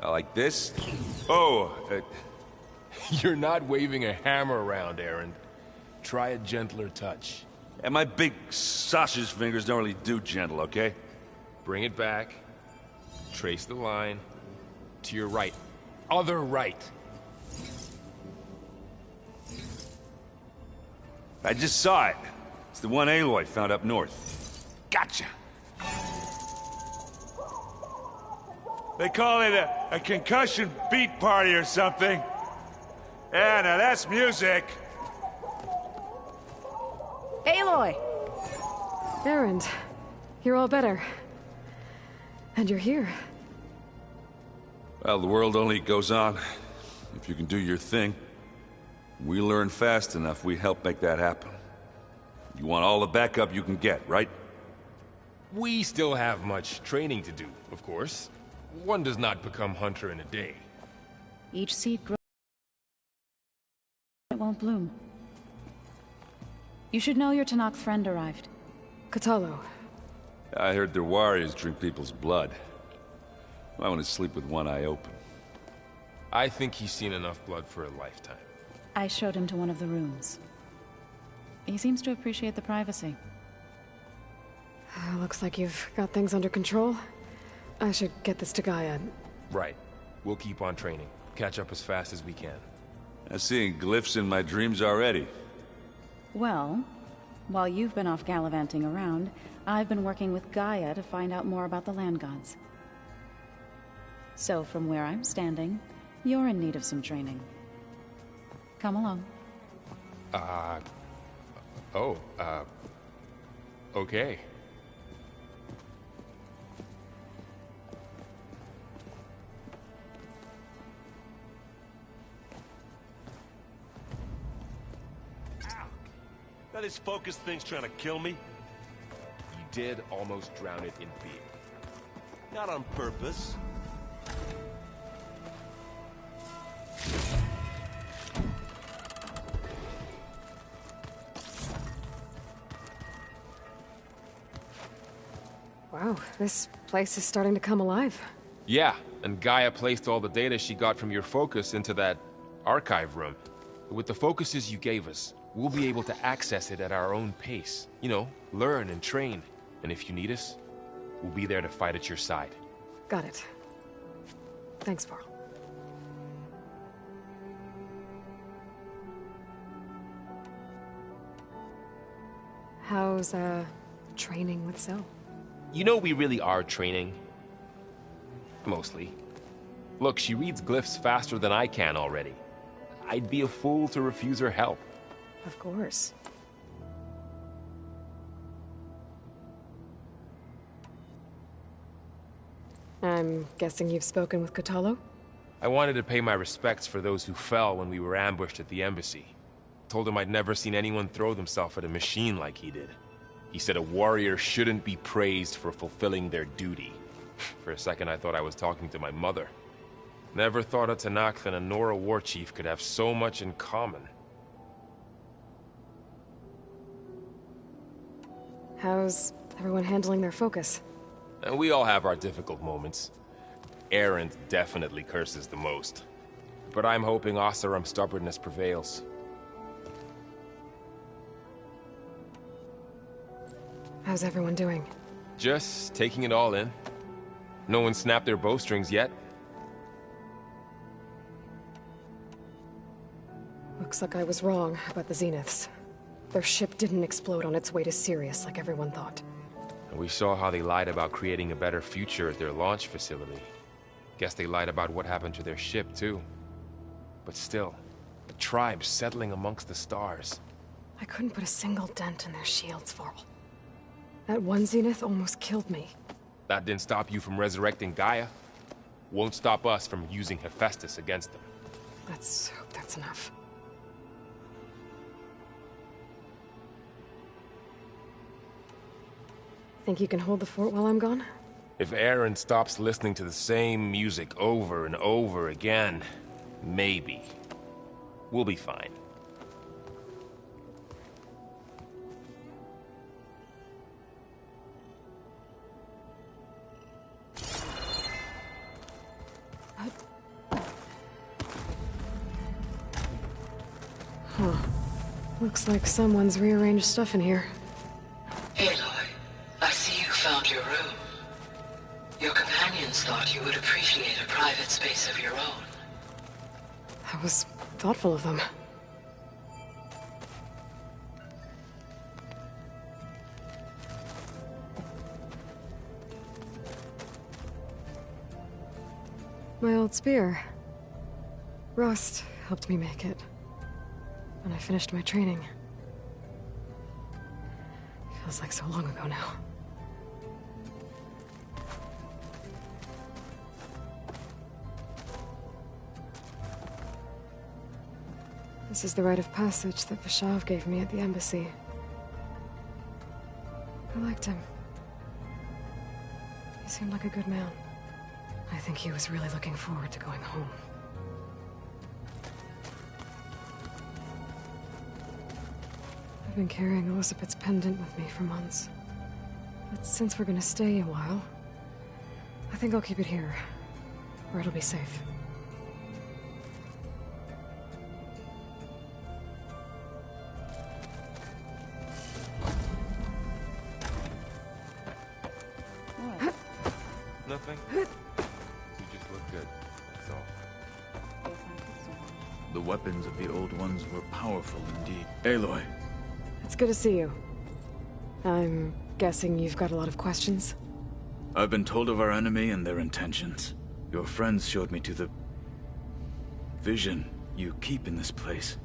S9: Like this? Oh,
S11: You're not waving a hammer around, Aaron. Try a gentler touch.
S9: and my big sausage fingers don't really do gentle, okay?
S11: Bring it back. Trace the line. To your right. Other right.
S9: I just saw it. It's the one Aloy found up north. Gotcha. They call it a concussion beat party or something. Yeah, now that's music.
S7: Aloy!
S2: Erend, you're all better. And you're here.
S9: Well, the world only goes on if you can do your thing. We learn fast enough, we help make that happen. You want all the backup you can get, right?
S11: We still have much training to do, of course. One does not become hunter in a day.
S4: Each seed grows, it won't bloom. You should know your Tanakh's friend arrived.
S2: Kotallo.
S9: I heard their warriors drink people's blood. I want to sleep with one eye open.
S11: I think he's seen enough blood for a lifetime.
S4: I showed him to one of the rooms. He seems to appreciate the privacy.
S2: Looks like you've got things under control. I should get this to Gaia.
S11: Right. We'll keep on training. Catch up as fast as we can.
S9: I'm seeing glyphs in my dreams already.
S4: Well, while you've been off gallivanting around, I've been working with Gaia to find out more about the land gods. So from where I'm standing, you're in need of some training. Come along.
S11: Okay.
S12: That this focus thing's trying to kill me?
S11: You did almost drown it in beer.
S12: Not on purpose.
S2: Wow, this place is starting to come alive.
S11: Yeah, and Gaia placed all the data she got from your focus into that archive room. With the focuses you gave us, we'll be able to access it at our own pace. You know, learn and train. And if you need us, we'll be there to fight at your side.
S2: Got it. Thanks, Varl. How's, training with Syl?
S11: You know we really are training. Mostly. Look, she reads glyphs faster than I can already. I'd be a fool to refuse her help.
S2: Of course. I'm guessing you've spoken with Kotallo?
S11: I wanted to pay my respects for those who fell when we were ambushed at the embassy. Told him I'd never seen anyone throw themselves at a machine like he did. He said a warrior shouldn't be praised for fulfilling their duty. For a second I thought I was talking to my mother. Never thought a Tanakh and a Nora war chief could have so much in common.
S2: How's everyone handling their focus?
S11: And we all have our difficult moments. Erend definitely curses the most. But I'm hoping Oseram's stubbornness prevails.
S2: How's everyone doing?
S11: Just taking it all in. No one snapped their bowstrings yet.
S2: Looks like I was wrong about the Zeniths. Their ship didn't explode on its way to Sirius like everyone thought.
S11: And we saw how they lied about creating a better future at their launch facility. Guess they lied about what happened to their ship, too. But still, the tribe settling amongst the stars.
S2: I couldn't put a single dent in their shields, Varl. That one Zenith almost killed me.
S11: That didn't stop you from resurrecting Gaia. Won't stop us from using Hephaestus against them.
S2: Let's hope that's enough. Think you can hold the fort while I'm gone?
S11: If Aaron stops listening to the same music over and over again, maybe. We'll be fine.
S2: Huh. Looks like someone's rearranged stuff in here.
S1: Aloy, I see you found your room. Your companions thought you would appreciate a private space of your own.
S2: That was thoughtful of them. My old spear. Rust helped me make it. When I finished my training. Feels like so long ago now. This is the rite of passage that Vashav gave me at the embassy. I liked him. He seemed like a good man. I think he was really looking forward to going home. I've been carrying Elizabeth's pendant with me for months. But since we're gonna stay a while, I think I'll keep it here, where it'll be safe.
S11: Nothing. You just look good, that's all.
S15: The weapons of the Old Ones were powerful indeed. Aloy.
S2: It's good to see you. I'm guessing you've got a lot of questions?
S15: I've been told of our enemy and their intentions. Your friends showed me to the vision you keep in this place.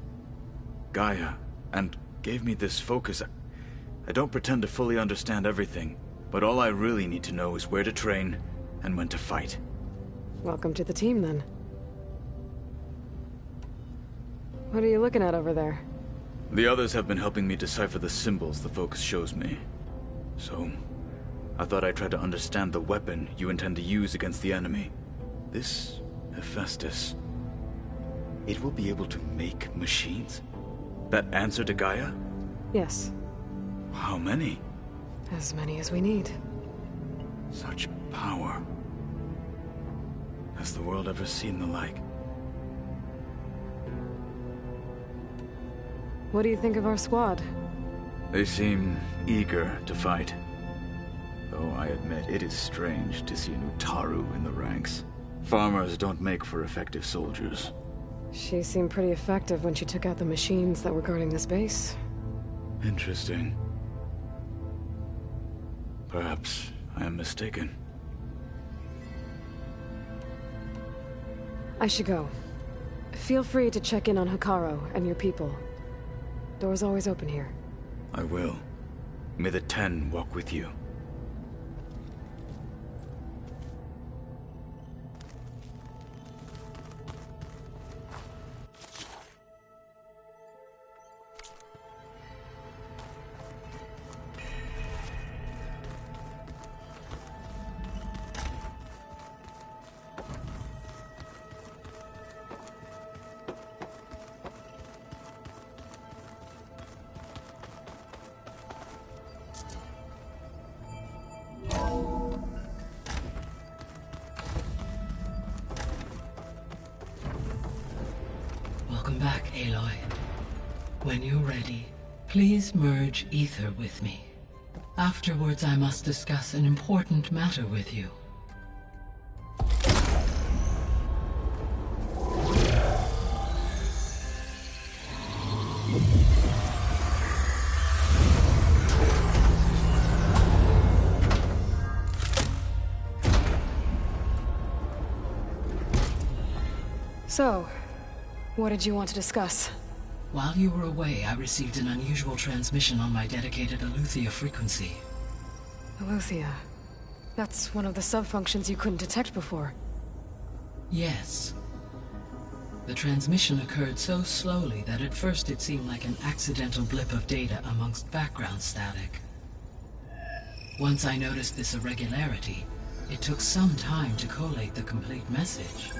S15: Gaia, and gave me this focus. I don't pretend to fully understand everything, but all I really need to know is where to train and when to fight.
S2: Welcome to the team, then. What are you looking at over there?
S15: The others have been helping me decipher the symbols the focus shows me. So, I thought I'd try to understand the weapon you intend to use against the enemy. This Hephaestus, it will be able to make machines? That answer to Gaia?
S2: Yes.
S15: How many?
S2: As many as we need.
S15: Such power. Has the world ever seen the like?
S2: What do you think of our squad?
S15: They seem eager to fight. Though I admit it is strange to see an Utaru in the ranks. Farmers don't make for effective soldiers.
S2: She seemed pretty effective when she took out the machines that were guarding this base.
S15: Interesting. Perhaps I am mistaken.
S2: I should go. Feel free to check in on Hikaru and your people. Door's always open here.
S15: I will. May the 10 walk with you.
S1: Welcome back, Aloy. When you're ready, please merge ether with me. Afterwards, I must discuss an important matter with you.
S2: So, what did you want to discuss?
S3: While you were away, I received an unusual transmission on my dedicated Aletheia frequency.
S2: Aletheia. That's one of the sub-functions you couldn't detect before.
S3: Yes. The transmission occurred so slowly that at first it seemed like an accidental blip of data amongst background static. Once I noticed this irregularity, it took some time to collate the complete message.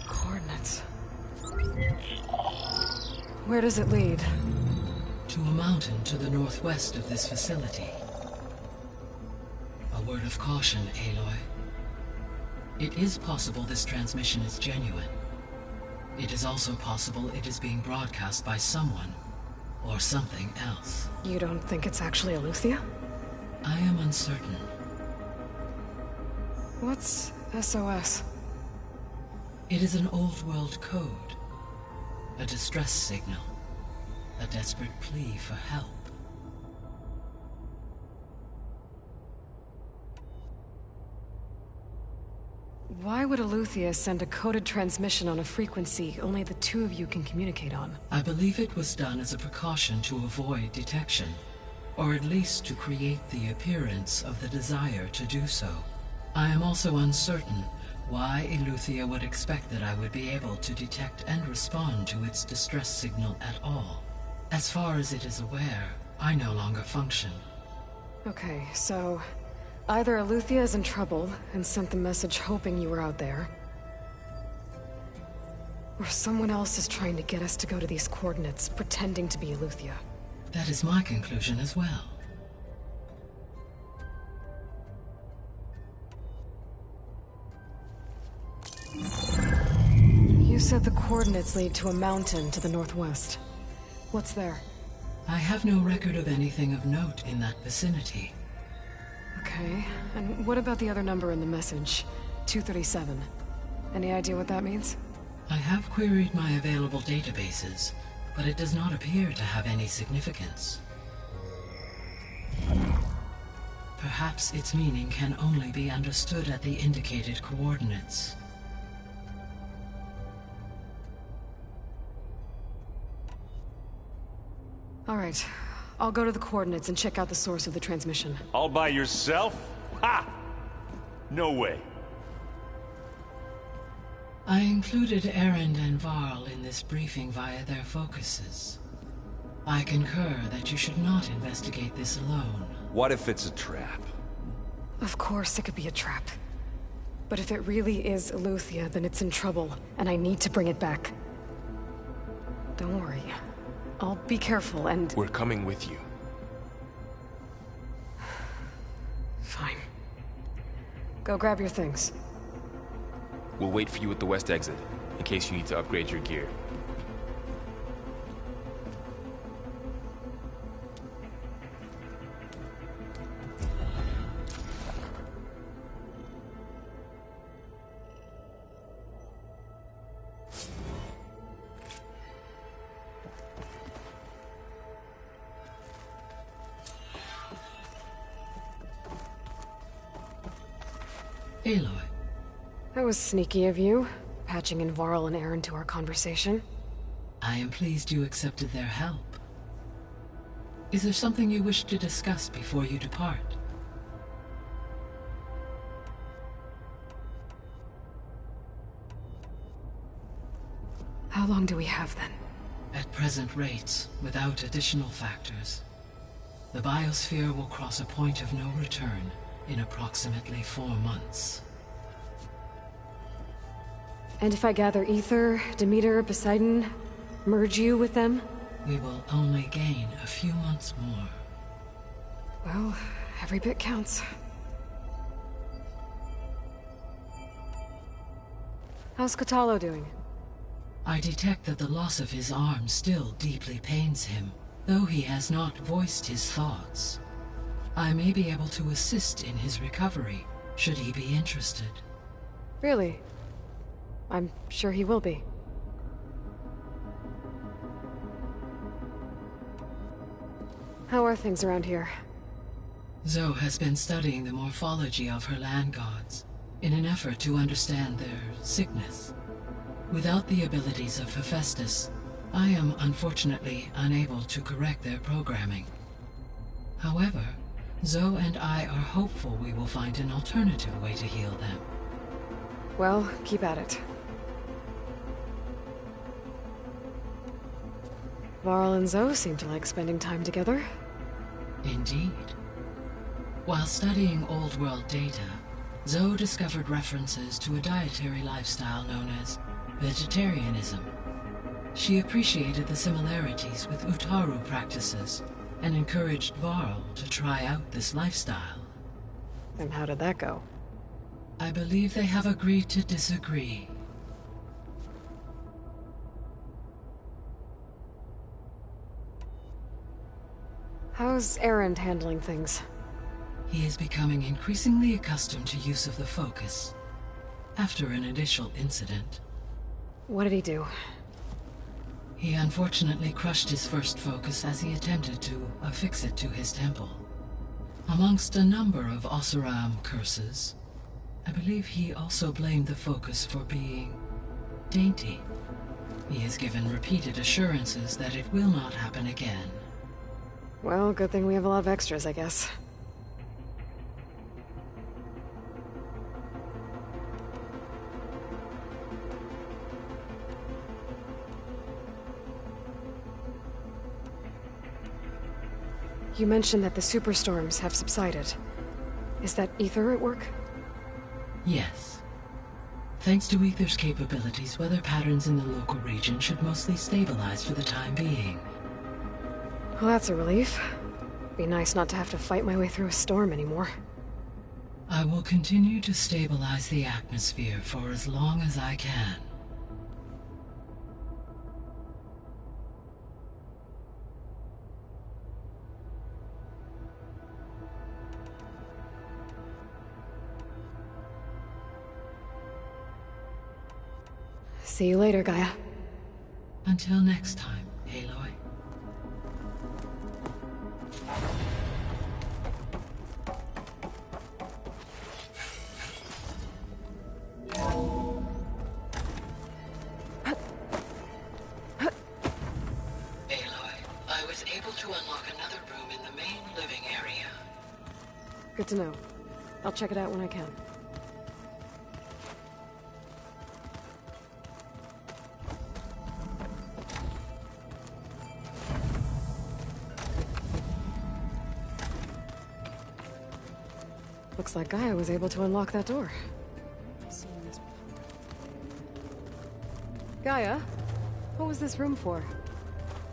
S2: Coordinates. Where does it lead?
S3: To a mountain to the northwest of this facility. A word of caution, Aloy. It is possible this transmission is genuine. It is also possible it is being broadcast by someone, or something else.
S2: You don't think it's actually Aletheia?
S3: I am uncertain.
S2: What's SOS?
S3: It is an old-world code. A distress signal. A desperate plea for help.
S2: Why would Aletheia send a coded transmission on a frequency only the two of you can communicate on?
S3: I believe it was done as a precaution to avoid detection, or at least to create the appearance of the desire to do so. I am also uncertain why Aletheia would expect that I would be able to detect and respond to its distress signal at all. As far as it is aware, I no longer function.
S2: Okay, so either Aletheia is in trouble and sent the message hoping you were out there, or someone else is trying to get us to go to these coordinates, pretending to be Aletheia.
S3: That is my conclusion as well.
S2: You said the coordinates lead to a mountain to the northwest. What's there?
S3: I have no record of anything of note in that vicinity.
S2: Okay, and what about the other number in the message? 237. Any idea what that means?
S3: I have queried my available databases, but it does not appear to have any significance. Perhaps its meaning can only be understood at the indicated coordinates.
S2: All right, I'll go to the coordinates and check out the source of the transmission.
S12: All by yourself? Ha! No way.
S3: I included Erend and Varl in this briefing via their focuses. I concur that you should not investigate this alone.
S9: What if it's a trap?
S2: Of course it could be a trap. But if it really is Aletheia, then it's in trouble, and I need to bring it back. Don't worry. I'll be careful and...
S11: We're coming with you.
S2: Fine. Go grab your things.
S11: We'll wait for you at the west exit, in case you need to upgrade your gear.
S3: Aloy.
S2: That was sneaky of you, patching in Varl and Erend to our conversation.
S3: I am pleased you accepted their help. Is there something you wish to discuss before you depart?
S2: How long do we have then?
S3: At present rates, without additional factors, the biosphere will cross a point of no return in approximately 4 months.
S2: And if I gather Ether, Demeter, Poseidon, merge you with them?
S3: We will only gain a few months more.
S2: Well, every bit counts. How's Kotallo doing?
S3: I detect that the loss of his arm still deeply pains him, though he has not voiced his thoughts. I may be able to assist in his recovery, should he be interested.
S2: Really? I'm sure he will be. How are things around here?
S3: Zoe has been studying the morphology of her land gods in an effort to understand their sickness. Without the abilities of Hephaestus, I am unfortunately unable to correct their programming. However, Zoe and I are hopeful we will find an alternative way to heal them.
S2: Well, keep at it. Varl and Zoe seem to like spending time together.
S3: Indeed. While studying Old World data, Zoe discovered references to a dietary lifestyle known as vegetarianism. She appreciated the similarities with Utaru practices and encouraged Varl to try out this lifestyle.
S2: And how did that go?
S3: I believe they have agreed to disagree.
S2: How's Erend handling things?
S3: He is becoming increasingly accustomed to use of the focus. After an initial incident.
S2: What did he do?
S3: He unfortunately crushed his first focus as he attempted to affix it to his temple. Amongst a number of Oseram curses, I believe he also blamed the focus for being dainty. He has given repeated assurances that it will not happen again.
S2: Well, good thing we have a lot of extras, I guess. You mentioned that the superstorms have subsided. Is that Ether at work?
S3: Yes. Thanks to Ether's capabilities, weather patterns in the local region should mostly stabilize for the time being.
S2: Well, that's a relief. Be nice not to have to fight my way through a storm anymore.
S3: I will continue to stabilize the atmosphere for as long as I can.
S2: See you later, Gaia.
S3: Until next time, Aloy.
S1: I was able to unlock another room in the main living area.
S2: Good to know. I'll check it out when I can. Looks like Gaia was able to unlock that door. Gaia, what was this room for?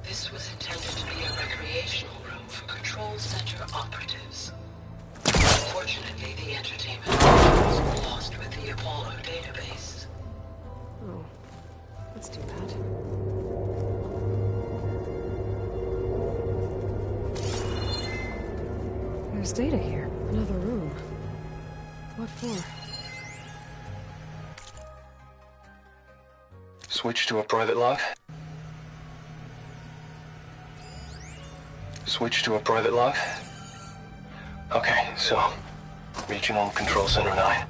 S1: This was intended to be a recreational room for Control Center operatives. Unfortunately, the entertainment was lost with the Apollo database.
S2: Oh, that's too bad. There's data here. Another room. What for?
S13: Switch to a private log. Switch to a private log. Okay, so Regional Control Center 9.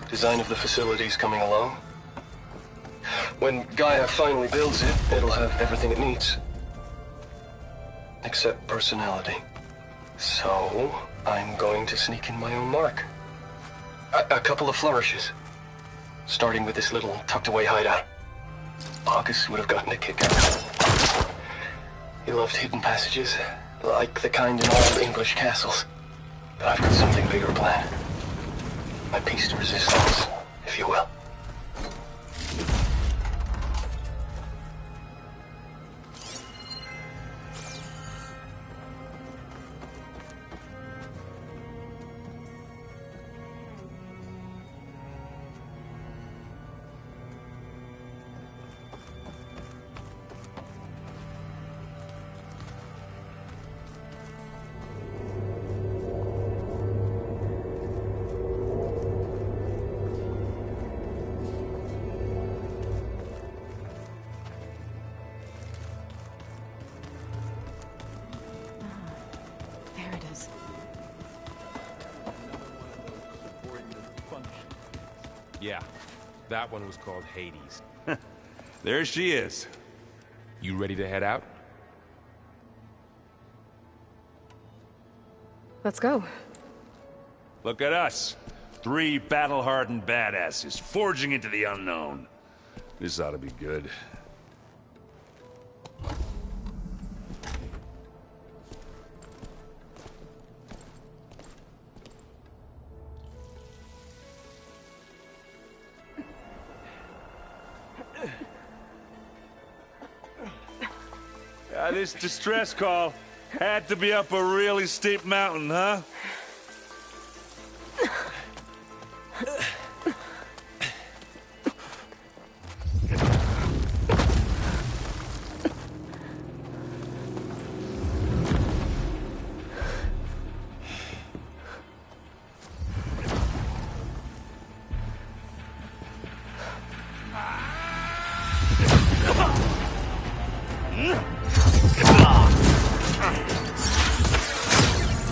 S13: Design of the facility's coming along. When Gaia finally builds it, it'll have everything it needs. Except personality. So, I'm going to sneak in my own mark. A couple of flourishes. Starting with this little tucked-away hideout. August would have gotten a kick out of it. He loved hidden passages, like the kind in old English castles. But I've got something bigger planned. My piece de resistance, if you will.
S11: Yeah, that one was called Hades.
S9: There she is.
S11: You ready to head out?
S2: Let's go.
S9: Look at us. 3 battle-hardened badasses forging into the unknown. This ought to be good. This distress call had to be up a really steep mountain, huh?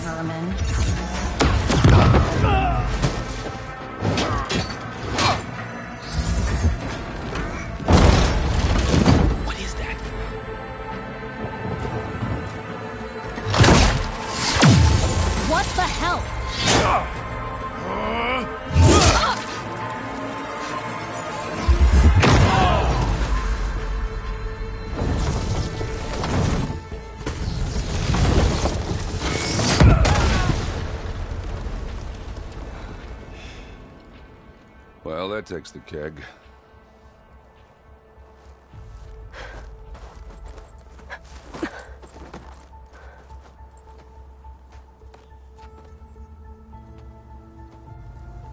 S7: Vermin.
S11: What is that?
S7: What the hell?
S9: Well, that takes the keg.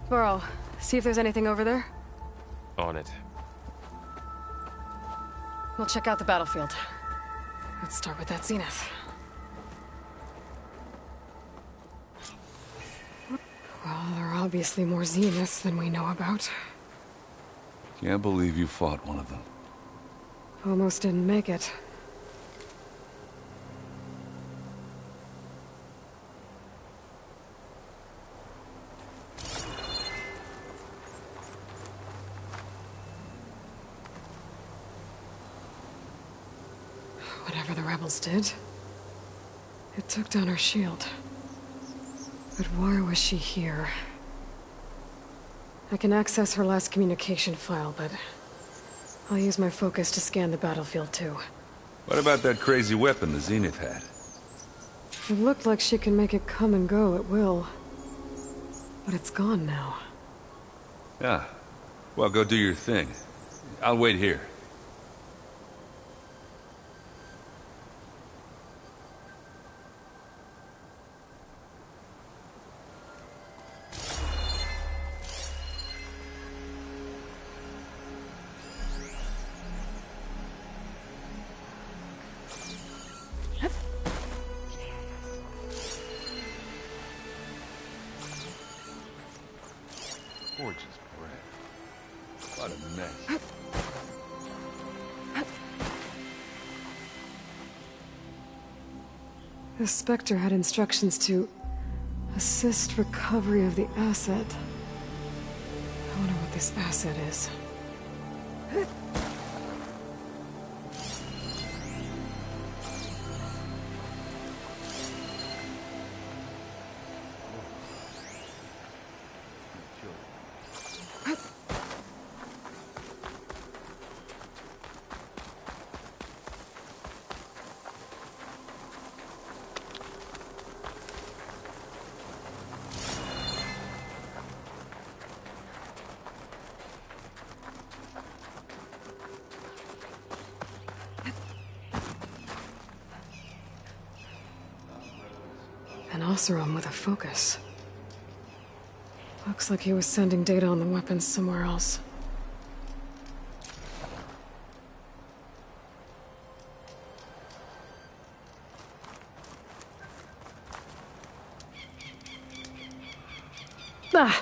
S2: Varl, see if there's anything over there.
S11: On it.
S2: We'll check out the battlefield. Let's start with that zenith. Well, there are obviously more zeniths than we know about.
S9: Can't believe you fought one of them.
S2: Almost didn't make it. Whatever the rebels did, it took down her shield. But why was she here? I can access her last communication file, but I'll use my focus to scan the battlefield too.
S9: What about that crazy weapon the Zenith had?
S2: It looked like she can make it come and go at will. But it's gone now.
S9: Yeah. Well, go do your thing. I'll wait here. Gorgeous bread. What a mess.
S2: The Spectre had instructions to assist recovery of the asset. I wonder what this asset is. An Oseram with a focus. Looks like he was sending data on the weapons somewhere else. My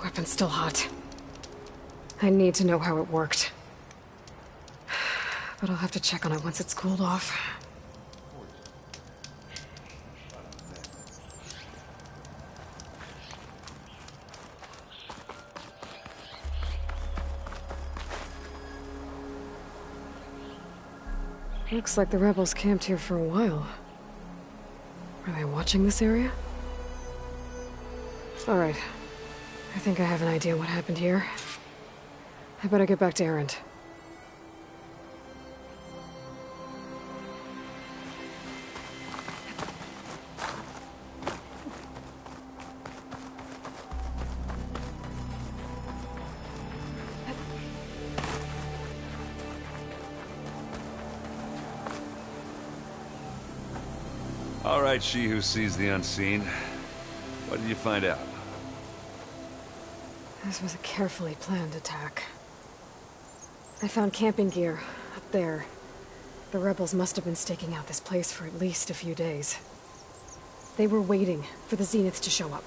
S2: weapon's still hot. I need to know how it worked. But I'll have to check on it once it's cooled off. Looks like the rebels camped here for a while. Are they watching this area? Alright. I think I have an idea what happened here. I better get back to Erend.
S9: All right, she who sees the unseen. What did you find out?
S2: This was a carefully planned attack. I found camping gear up there. The rebels must have been staking out this place for at least a few days. They were waiting for the Zeniths to show up.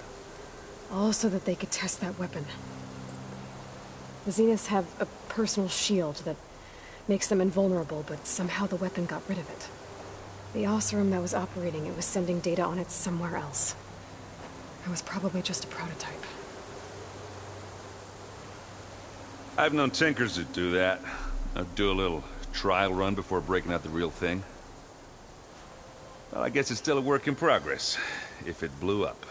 S2: All so that they could test that weapon. The Zeniths have a personal shield that makes them invulnerable, but somehow the weapon got rid of it. The Oseram that was operating it was sending data on it somewhere else. It was probably just a prototype.
S9: I've known tinkers that do that. I'd do a little trial run before breaking out the real thing. Well, I guess it's still a work in progress, if it blew up.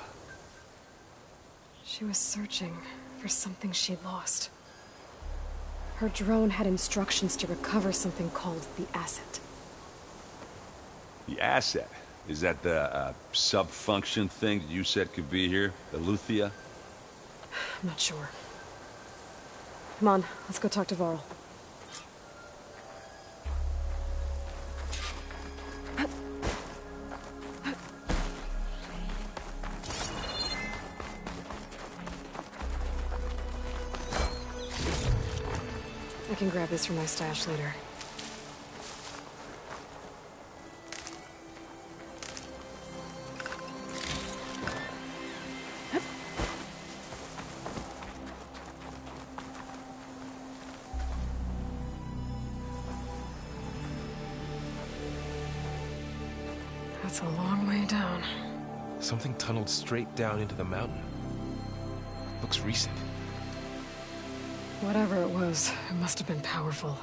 S2: She was searching for something she'd lost. Her drone had instructions to recover something called the asset.
S9: The asset? Is that the sub-function thing that you said could be here? The Luthia?
S2: I'm not sure. Come on, let's go talk to Varl. I can grab this from my stash later. That's a long way down.
S11: Something tunneled straight down into the mountain. Looks recent.
S2: Whatever it was, it must have been powerful.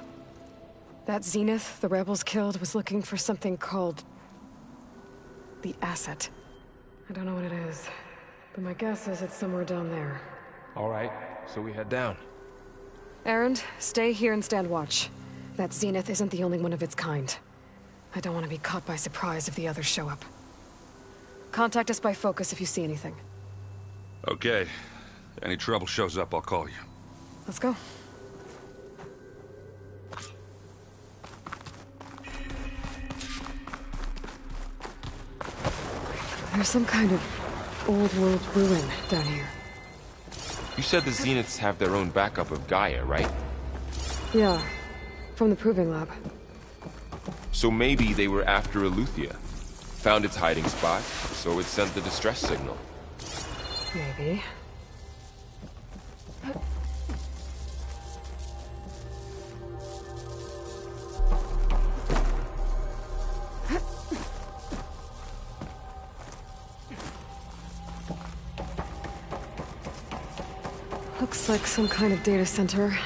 S2: That Zenith the rebels killed was looking for something called the asset. I don't know what it is, but my guess is it's somewhere down there.
S11: All right, so we head down.
S2: Erend, stay here and stand watch. That Zenith isn't the only one of its kind. I don't want to be caught by surprise if the others show up. Contact us by focus if you see anything.
S9: Okay. Any trouble shows up, I'll call you.
S2: Let's go. There's some kind of old-world ruin down here.
S11: You said the Zeniths have their own backup of Gaia, right?
S2: Yeah, from the proving lab.
S11: So maybe they were after Eleuthia. Found its hiding spot, so it sent the distress signal.
S2: Maybe. Looks like some kind of data center.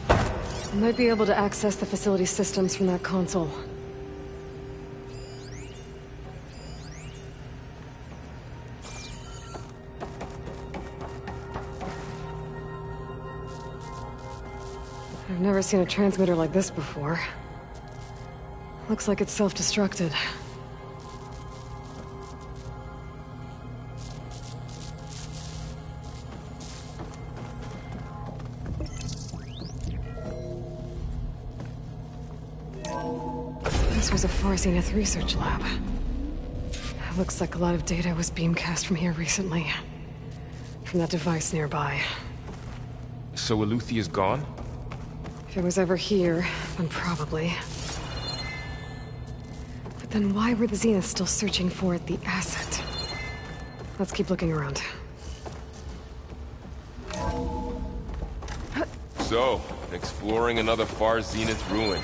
S2: I might be able to access the facility systems from that console. I've never seen a transmitter like this before. Looks like it's self-destructed. This was a Far Zenith research lab. Looks like a lot of data was beamcast from here recently. From that device nearby.
S11: So Eleuthia's gone?
S2: If it was ever here, then probably. But then why were the Zeniths still searching for the asset? Let's keep looking around.
S11: So, exploring another Far Zenith ruin.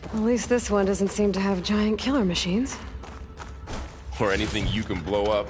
S2: At least this one doesn't seem to have giant killer machines.
S11: Or anything you can blow up.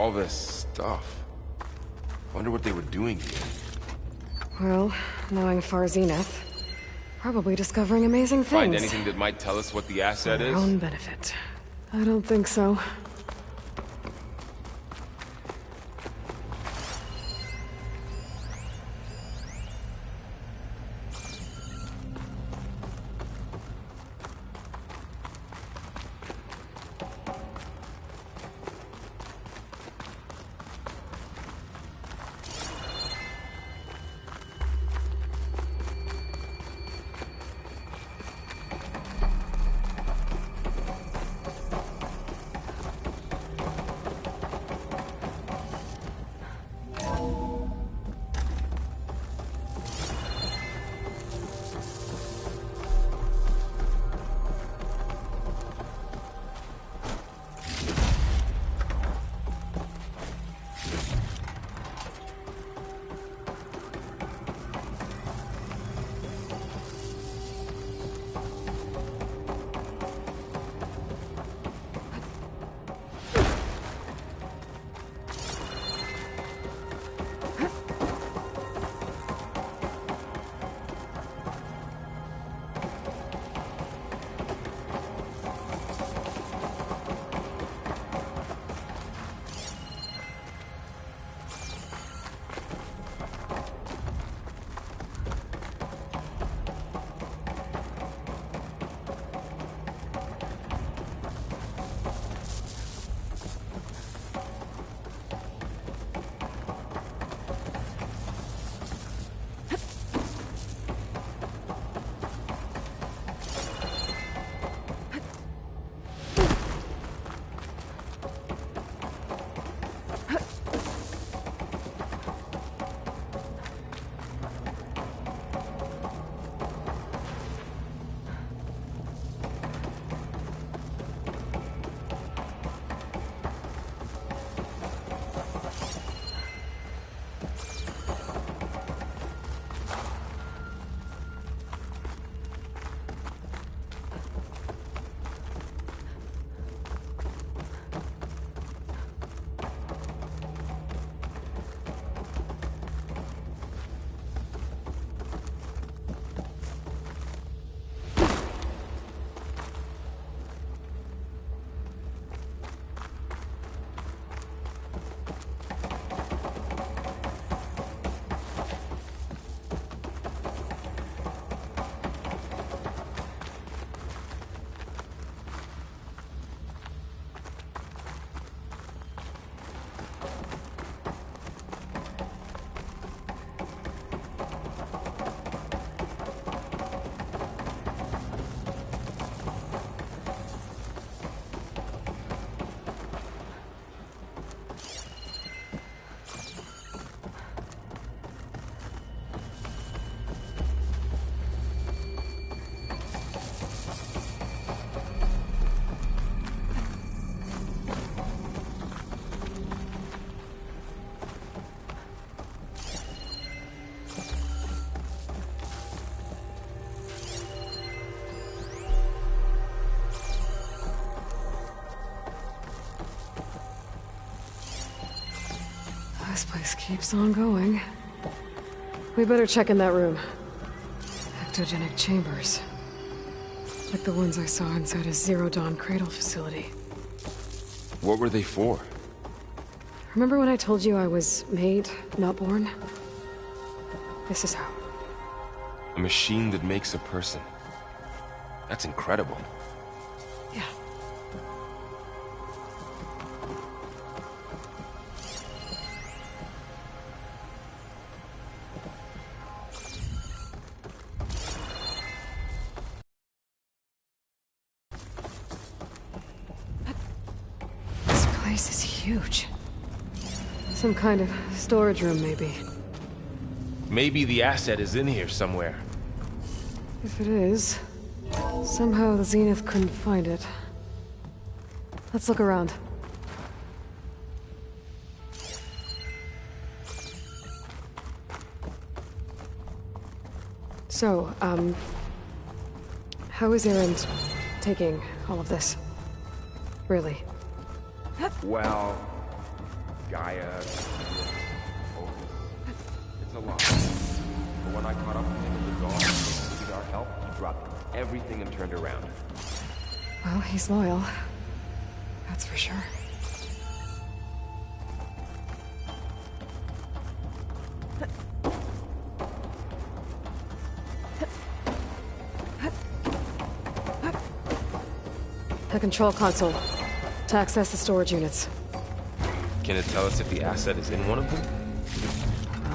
S11: all this stuff. Wonder what they were doing here.
S2: Well, knowing Far Zenith, probably discovering amazing things.
S11: Find anything that might tell us what the asset
S2: For
S11: is?
S2: our own benefit. I don't think so. This place keeps on going. We better check in that room. Ectogenic chambers. Like the ones I saw inside a Zero Dawn cradle facility.
S11: What were they for?
S2: Remember when I told you I was made, not born? This is how.
S11: A machine that makes a person. That's incredible.
S2: Yeah. This place is huge. Some kind of storage room, maybe.
S11: Maybe the asset is in here somewhere.
S2: If it is, somehow the Zenith couldn't find it. Let's look around. So, how is Erend taking all of this? Really?
S12: Well,
S11: Gaia, Focus. It's a lot. But when I caught up with him in the dawn and needed our help, he dropped everything and turned around.
S2: Well, he's loyal. That's for sure. The control console. To access the storage units.
S11: Can it tell us if the asset is in one of them?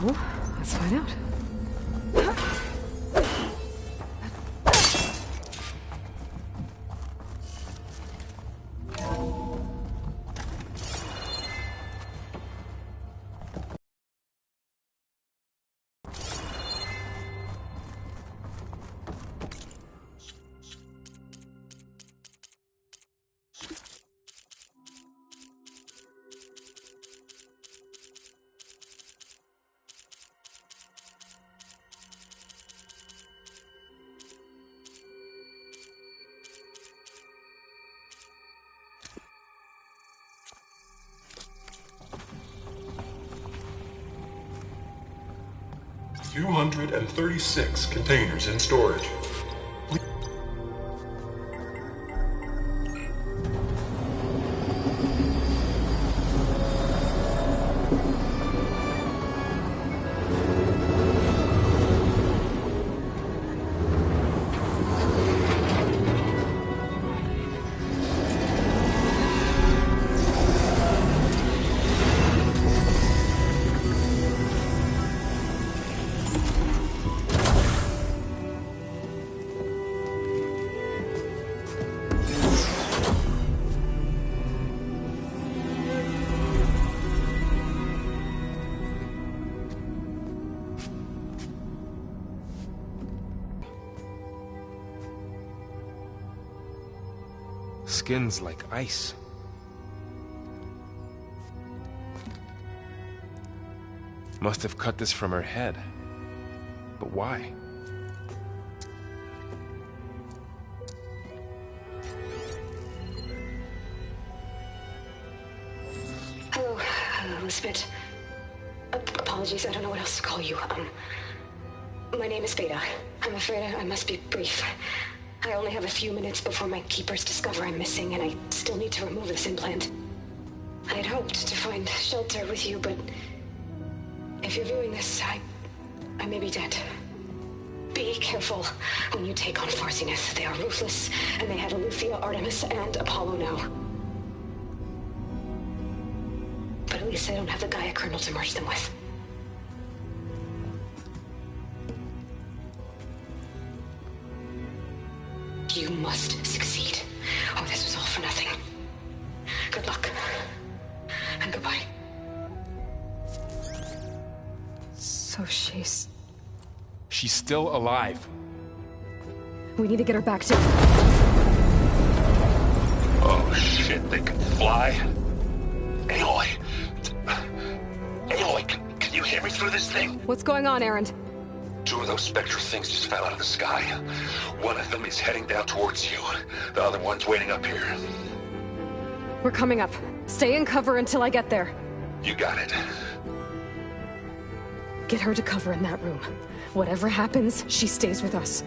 S2: Well, let's find out.
S22: $236 containers in storage.
S11: Skin's like ice. Must have cut this from her head. But why?
S23: Hello, Elizabeth. Apologies, I don't know what else to call you. My name is Beta. I'm afraid I must be brief. I only have a few minutes before my keepers discover I'm missing, and I still need to remove this implant. I had hoped to find shelter with you, but if you're viewing this, I may be dead. Be careful when you take on Farsiness. They are ruthless, and they have Eleuthia, Artemis, and Apollo now. But at least I don't have the Gaia kernel to merge them with. You must succeed, or this was all for nothing. Good luck. And goodbye.
S2: So she's...
S11: She's still alive.
S2: We need to get her back to...
S22: Oh shit, they can fly? Aloy! Aloy, can you hear me through this thing?
S2: What's going on, Erend?
S22: Two of those spectral things just fell out of the sky. One of them is heading down towards you. The other one's waiting up here.
S2: We're coming up. Stay in cover until I get there.
S22: You got it.
S2: Get her to cover in that room. Whatever happens, she stays with us.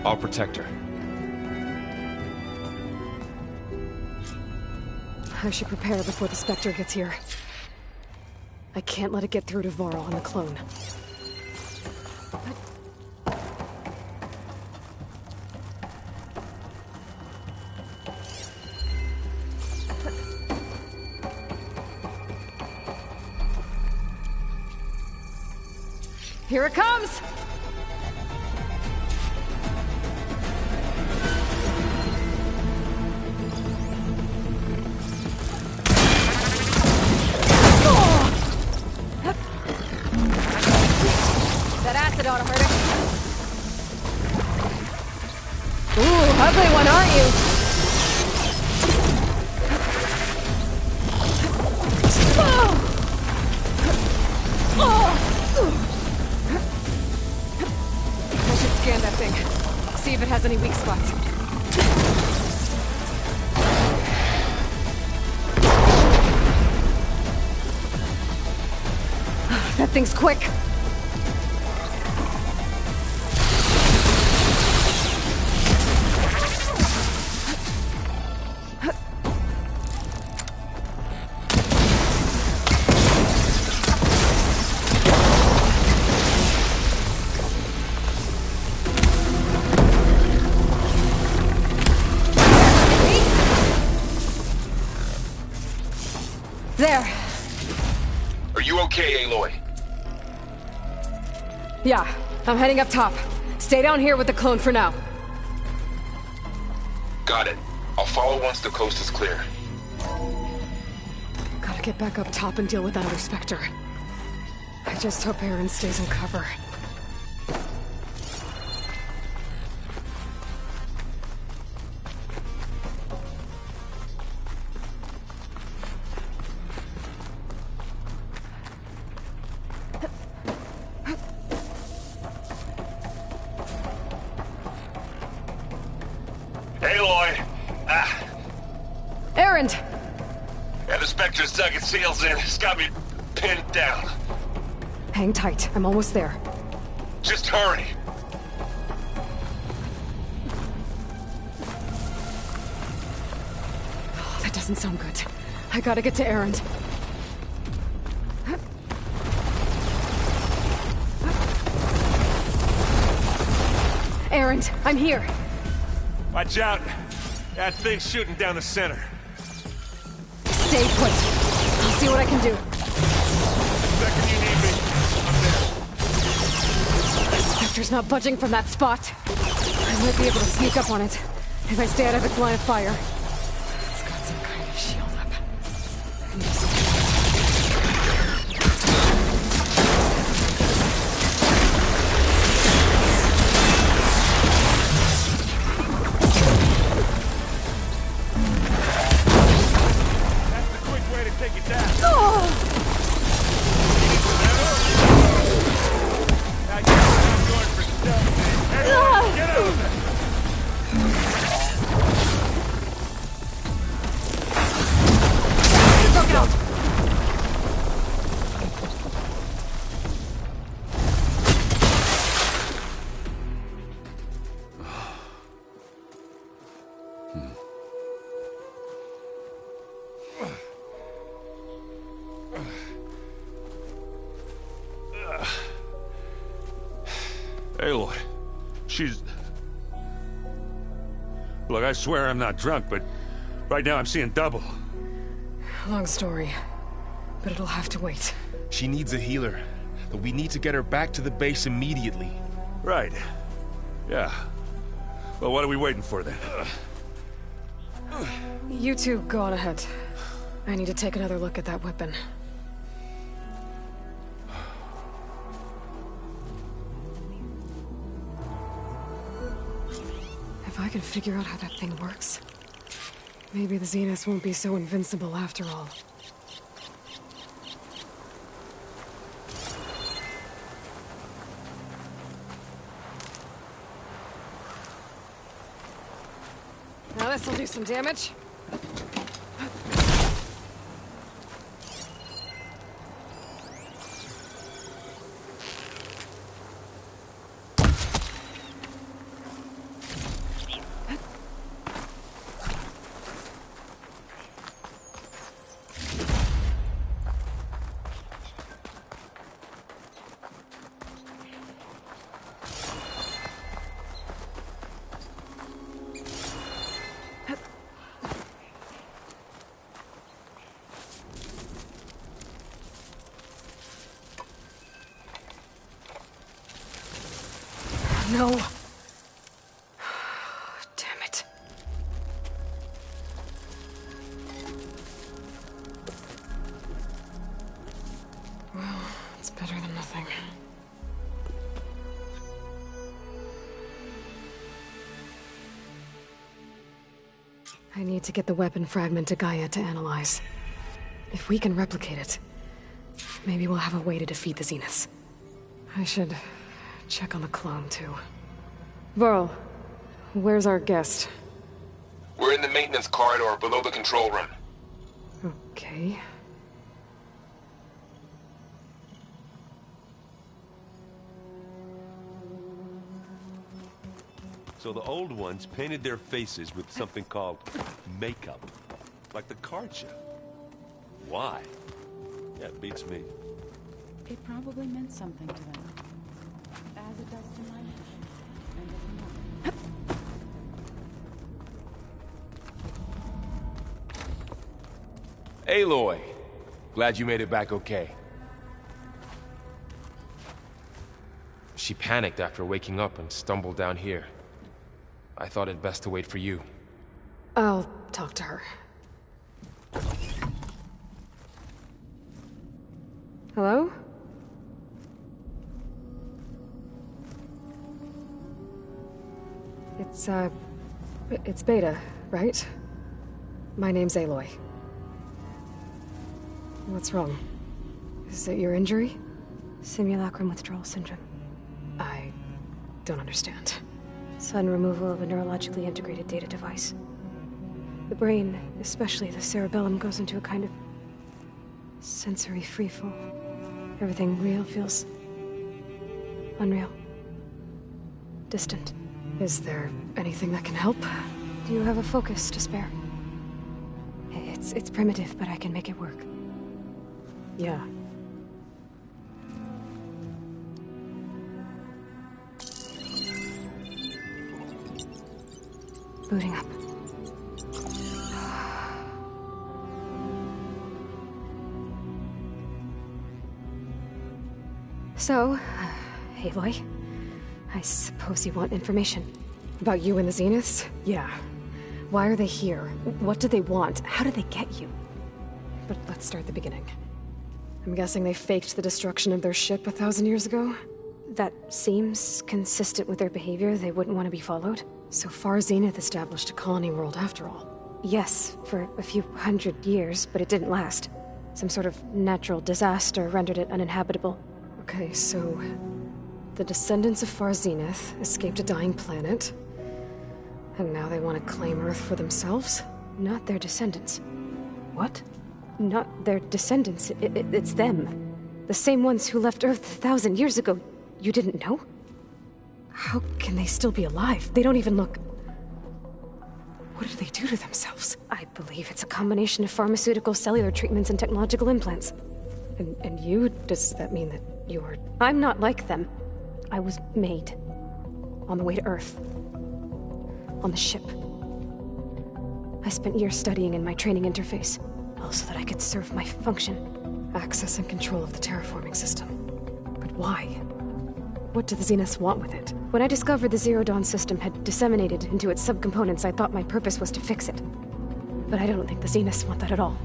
S11: I'll protect her.
S2: I should prepare before the Spectre gets here. I can't let it get through to Varl and the clone. Here it comes!
S23: That acid ought to hurt it.
S2: Ooh, ugly one, aren't you? I should scan that thing. See if it has any weak spots. things quick! There!
S11: Are you okay, Aloy?
S2: Yeah, I'm heading up top. Stay down here with the clone for now.
S11: Got it. I'll follow once the coast is clear.
S2: Gotta get back up top and deal with that other Spectre. I just hope Aaron stays in cover.
S11: Aloy!
S2: Aaron!
S11: Yeah, the Spectre's dug its heels in. It's got me pinned down.
S2: Hang tight, I'm almost there.
S11: Just hurry.
S2: Oh, that doesn't sound good. I gotta get to Aaron. Aaron, I'm here.
S12: Watch out. That thing's shooting down the center.
S2: Stay put. I'll see what I can do.
S12: Second you need me, I'm there.
S2: Spectre's not budging from that spot. I might be able to sneak up on it if I stay out of its line of fire. It's got some kind of shield up.
S12: Take it down. Get out of there.
S2: Broken out.
S9: Aloy, she's... Look, I swear I'm not drunk, but right now I'm seeing double.
S2: Long story, but it'll have to wait.
S11: She needs a healer, but we need to get her back to the base immediately.
S9: Right. Yeah. Well, what are we waiting for then?
S2: You two go on ahead. I need to take another look at that weapon. If I can figure out how that thing works, maybe the Zeniths won't be so invincible after all. Now this'll do some damage. No. Damn it. Well, it's better than nothing. I need to get the weapon fragment to Gaia to analyze. If we can replicate it, maybe we'll have a way to defeat the Zeniths. I should check on the clone, too. Varl, where's our guest?
S11: We're in the maintenance corridor below the control room.
S2: Okay.
S9: So the old ones painted their faces with something called makeup. Like the card show. Why? Yeah, it beats me.
S4: It probably meant something to them. As it does to mine.
S11: Aloy! Glad you made it back okay. She panicked after waking up and stumbled down here. I thought it best to wait for you.
S2: I'll talk to her. Hello? It's Beta, right? My name's Aloy. What's wrong? Is it your injury?
S17: Simulacrum withdrawal syndrome.
S2: I don't understand.
S17: Sudden removal of a neurologically integrated data device. The brain, especially the cerebellum, goes into a kind of sensory freefall. Everything real feels unreal. Distant.
S2: Is there anything that can help?
S17: Do you have a focus to spare? It's primitive, but I can make it work.
S2: Yeah.
S17: Booting up. So, Aloy, I suppose you want information.
S2: About you and the Zeniths? Yeah. Why are they here? What do they want? How did they get you? But let's start at the beginning. I'm guessing they faked the destruction of their ship 1,000 years ago?
S17: That seems consistent with their behavior. They wouldn't want to be followed.
S2: So far, Zenith established a colony world after all.
S17: Yes, for a few hundred years, but it didn't last. Some sort of natural disaster rendered it uninhabitable.
S2: Okay, so the descendants of Far Zenith escaped a dying planet, and now they want to claim Earth for themselves?
S17: Not their descendants.
S2: What?
S17: Not their descendants. It's them. The same ones who left Earth 1,000 years ago. You didn't know?
S2: How can they still be alive? They don't even look... What did they do to themselves?
S17: I believe it's a combination of pharmaceutical, cellular treatments, and technological implants.
S2: And you? Does that mean that you're...
S17: I'm not like them. I was made. On the way to Earth. On the ship. I spent years studying in my training interface, all so that I could serve my function.
S2: Access and control of the terraforming system. But why? What do the Zeniths want with it?
S17: When I discovered the Zero Dawn system had disseminated into its subcomponents, I thought my purpose was to fix it. But I don't think the Zeniths want that at all.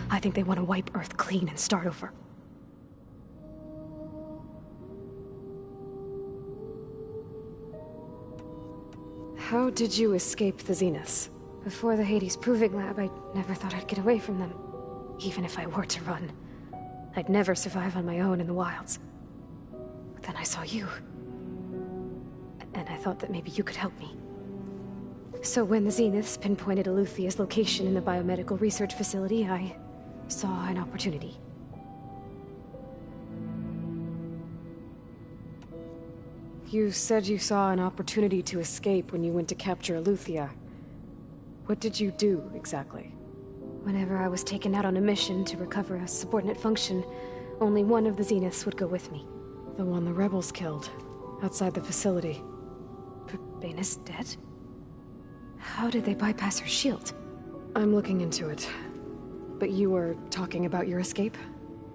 S17: I think they want to wipe Earth clean and start over.
S2: How did you escape the Zeniths?
S17: Before the Hades Proving Lab, I never thought I'd get away from them. Even if I were to run, I'd never survive on my own in the wilds. But then I saw you. And I thought that maybe you could help me. So when the Zeniths pinpointed Eluthia's location in the biomedical research facility, I saw an opportunity.
S2: You said you saw an opportunity to escape when you went to capture Eluthia. What did you do, exactly?
S17: Whenever I was taken out on a mission to recover a subordinate function, only one of the Zeniths would go with me.
S2: The one the rebels killed, outside the facility.
S17: But Baina's dead? How did they bypass her shield?
S2: I'm looking into it. But you were talking about your escape?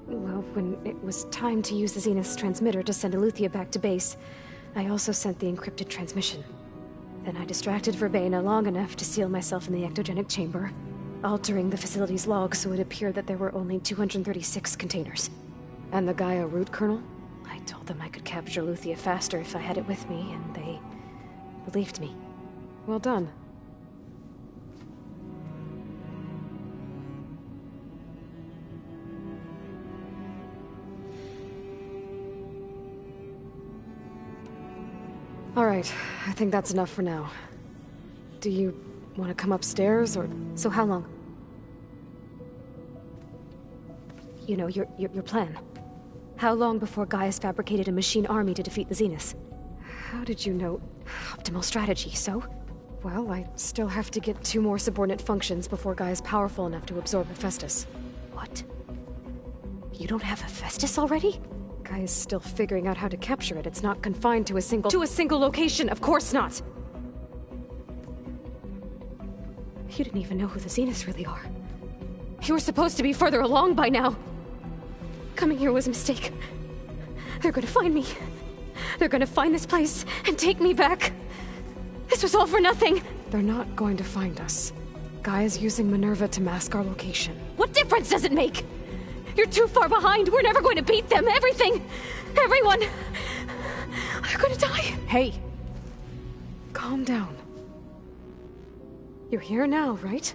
S17: Well, when it was time to use the Zenith's transmitter to send Eluthia back to base, I also sent the encrypted transmission. Then I distracted Verbena long enough to seal myself in the ectogenic chamber, altering the facility's log so it appeared that there were only 236 containers.
S2: And the Gaia root kernel?
S17: I told them I could capture Eluthia faster if I had it with me, and they believed me.
S2: Well done. All right, I think that's enough for now. Do you want to come upstairs, or...
S17: So how long? You know, your plan. How long before Gaia's fabricated a machine army to defeat the Zeniths?
S2: How did you know?
S17: Optimal strategy, so?
S2: Well, I still have to get 2 more subordinate functions before Gaia's powerful enough to absorb Hephaestus.
S17: What? You don't have Hephaestus already?
S2: Gaia's still figuring out how to capture it. It's not confined to a single location, of course not!
S17: You didn't even know who the Zeniths really are.
S2: You were supposed to be further along by now!
S17: Coming here was a mistake. They're gonna find me. They're gonna find this place and take me back. This was all for nothing!
S2: They're not going to find us. Gaia's using Minerva to mask our location.
S17: What difference does it make? You're too far behind. We're never going to beat them. Everything. Everyone. They're gonna die.
S2: Hey. Calm down. You're here now, right?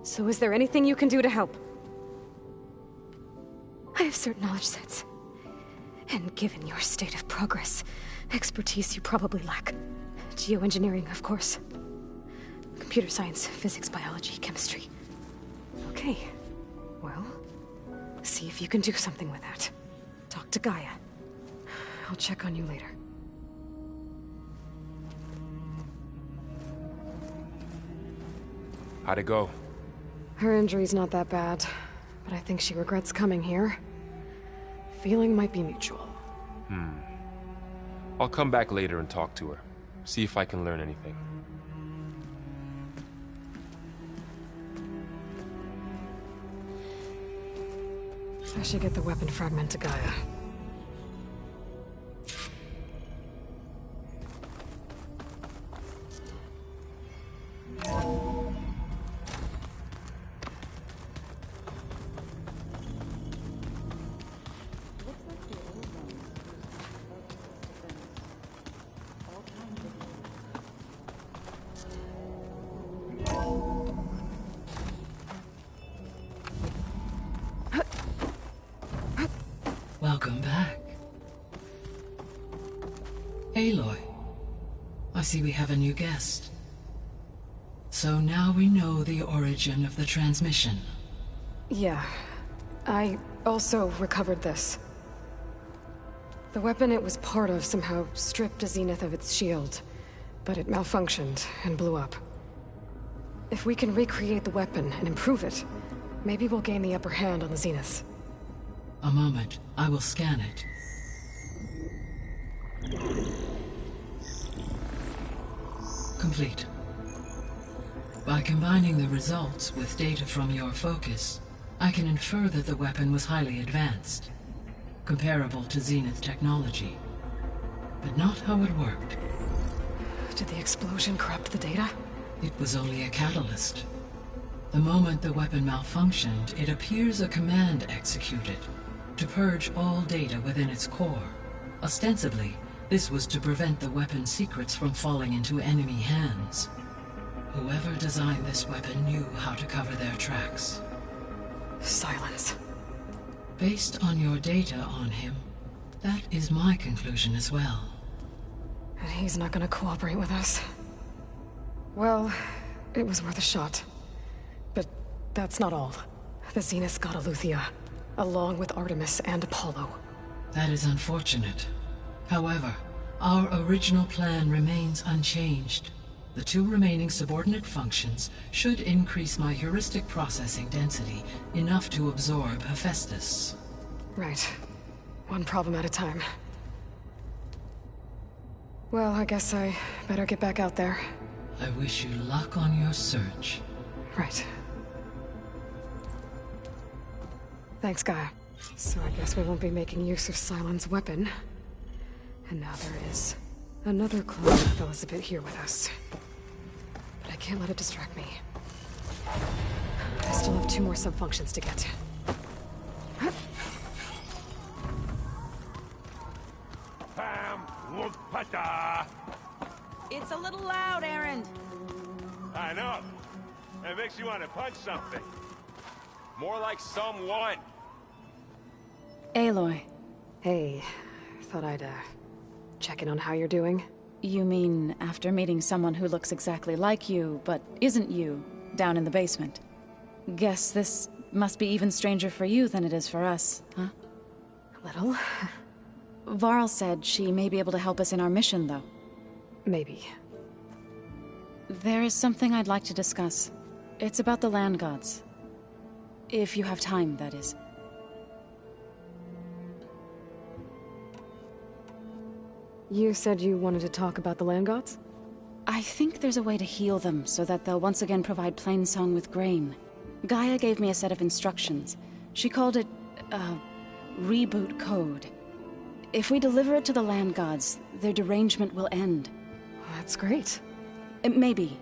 S2: So is there anything you can do to help?
S17: I have certain knowledge sets. And given your state of progress, expertise you probably lack. Geoengineering, of course. Computer science, physics, biology, chemistry.
S2: Okay. Well, see if you can do something with that. Talk to Gaia. I'll check on you later.
S11: How'd it go?
S2: Her injury's not that bad, but I think she regrets coming here. Feeling might be mutual.
S11: I'll come back later and talk to her. See if I can learn anything.
S2: I should get the weapon fragment to Gaia.
S3: Welcome back. Aloy, I see we have a new guest. So now we know the origin of the transmission.
S2: Yeah. I also recovered this. The weapon it was part of somehow stripped a Zenith of its shield, but it malfunctioned and blew up. If we can recreate the weapon and improve it, maybe we'll gain the upper hand on the Zeniths.
S3: A moment, I will scan it. Complete. By combining the results with data from your focus, I can infer that the weapon was highly advanced, comparable to Zenith technology, but not how it worked.
S2: Did the explosion corrupt the data?
S3: It was only a catalyst. The moment the weapon malfunctioned, it appears a command executed to purge all data within its core. Ostensibly, this was to prevent the weapon's secrets from falling into enemy hands. Whoever designed this weapon knew how to cover their tracks.
S2: Silence.
S3: Based on your data on him, that is my conclusion as well.
S2: And he's not gonna cooperate with us. Well, it was worth a shot. But that's not all. The Zeniths got Eleuthia, along with Artemis and Apollo.
S3: That is unfortunate. However, our original plan remains unchanged. The 2 remaining subordinate functions should increase my heuristic processing density enough to absorb Hephaestus.
S2: Right. One problem at a time. Well, I guess I better get back out there.
S3: I wish you luck on your search.
S2: Right. Thanks, Gaia. So I guess we won't be making use of Sylens' weapon. And now there is another clone of Elizabeth here with us. But I can't let it distract me. I still have 2 more sub-functions to get.
S10: It's a little loud, Aaron.
S12: I know. It makes you want to punch something. More like someone.
S7: Aloy.
S2: Hey, thought I'd, check in on how you're doing.
S7: You mean after meeting someone who looks exactly like you, but isn't you, down in the basement? Guess this must be even stranger for you than it is for us, huh?
S2: A little.
S7: Varl said she may be able to help us in our mission, though.
S2: Maybe.
S7: There is something I'd like to discuss. It's about the land gods. If you have time, that is.
S2: You said you wanted to talk about the land gods?
S7: I think there's a way to heal them so that they'll once again provide Plainsong with grain. Gaia gave me a set of instructions. She called it reboot code. If we deliver it to the land gods, their derangement will end.
S2: That's great.
S7: Maybe.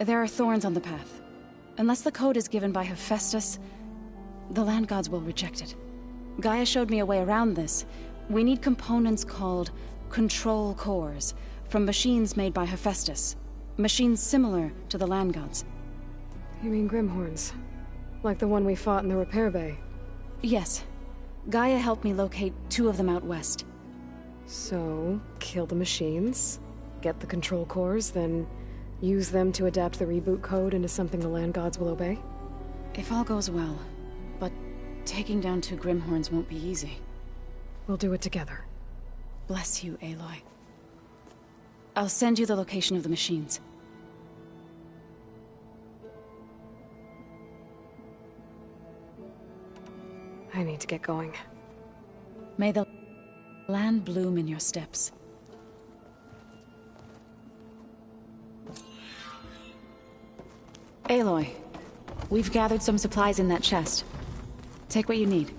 S7: There are thorns on the path. Unless the code is given by Hephaestus, the land gods will reject it. Gaia showed me a way around this. We need components called control cores, from machines made by Hephaestus. Machines similar to the land gods.
S2: You mean Grimhorns? Like the one we fought in the repair bay?
S7: Yes. Gaia helped me locate 2 of them out west.
S2: So, kill the machines, get the control cores, then use them to adapt the reboot code into something the land gods will obey?
S7: If all goes well. But taking down 2 Grimhorns won't be easy.
S2: We'll do it together.
S7: Bless you, Aloy. I'll send you the location of the machines.
S2: I need to get going.
S7: May the land bloom in your steps. Aloy, we've gathered some supplies in that chest. Take what you need.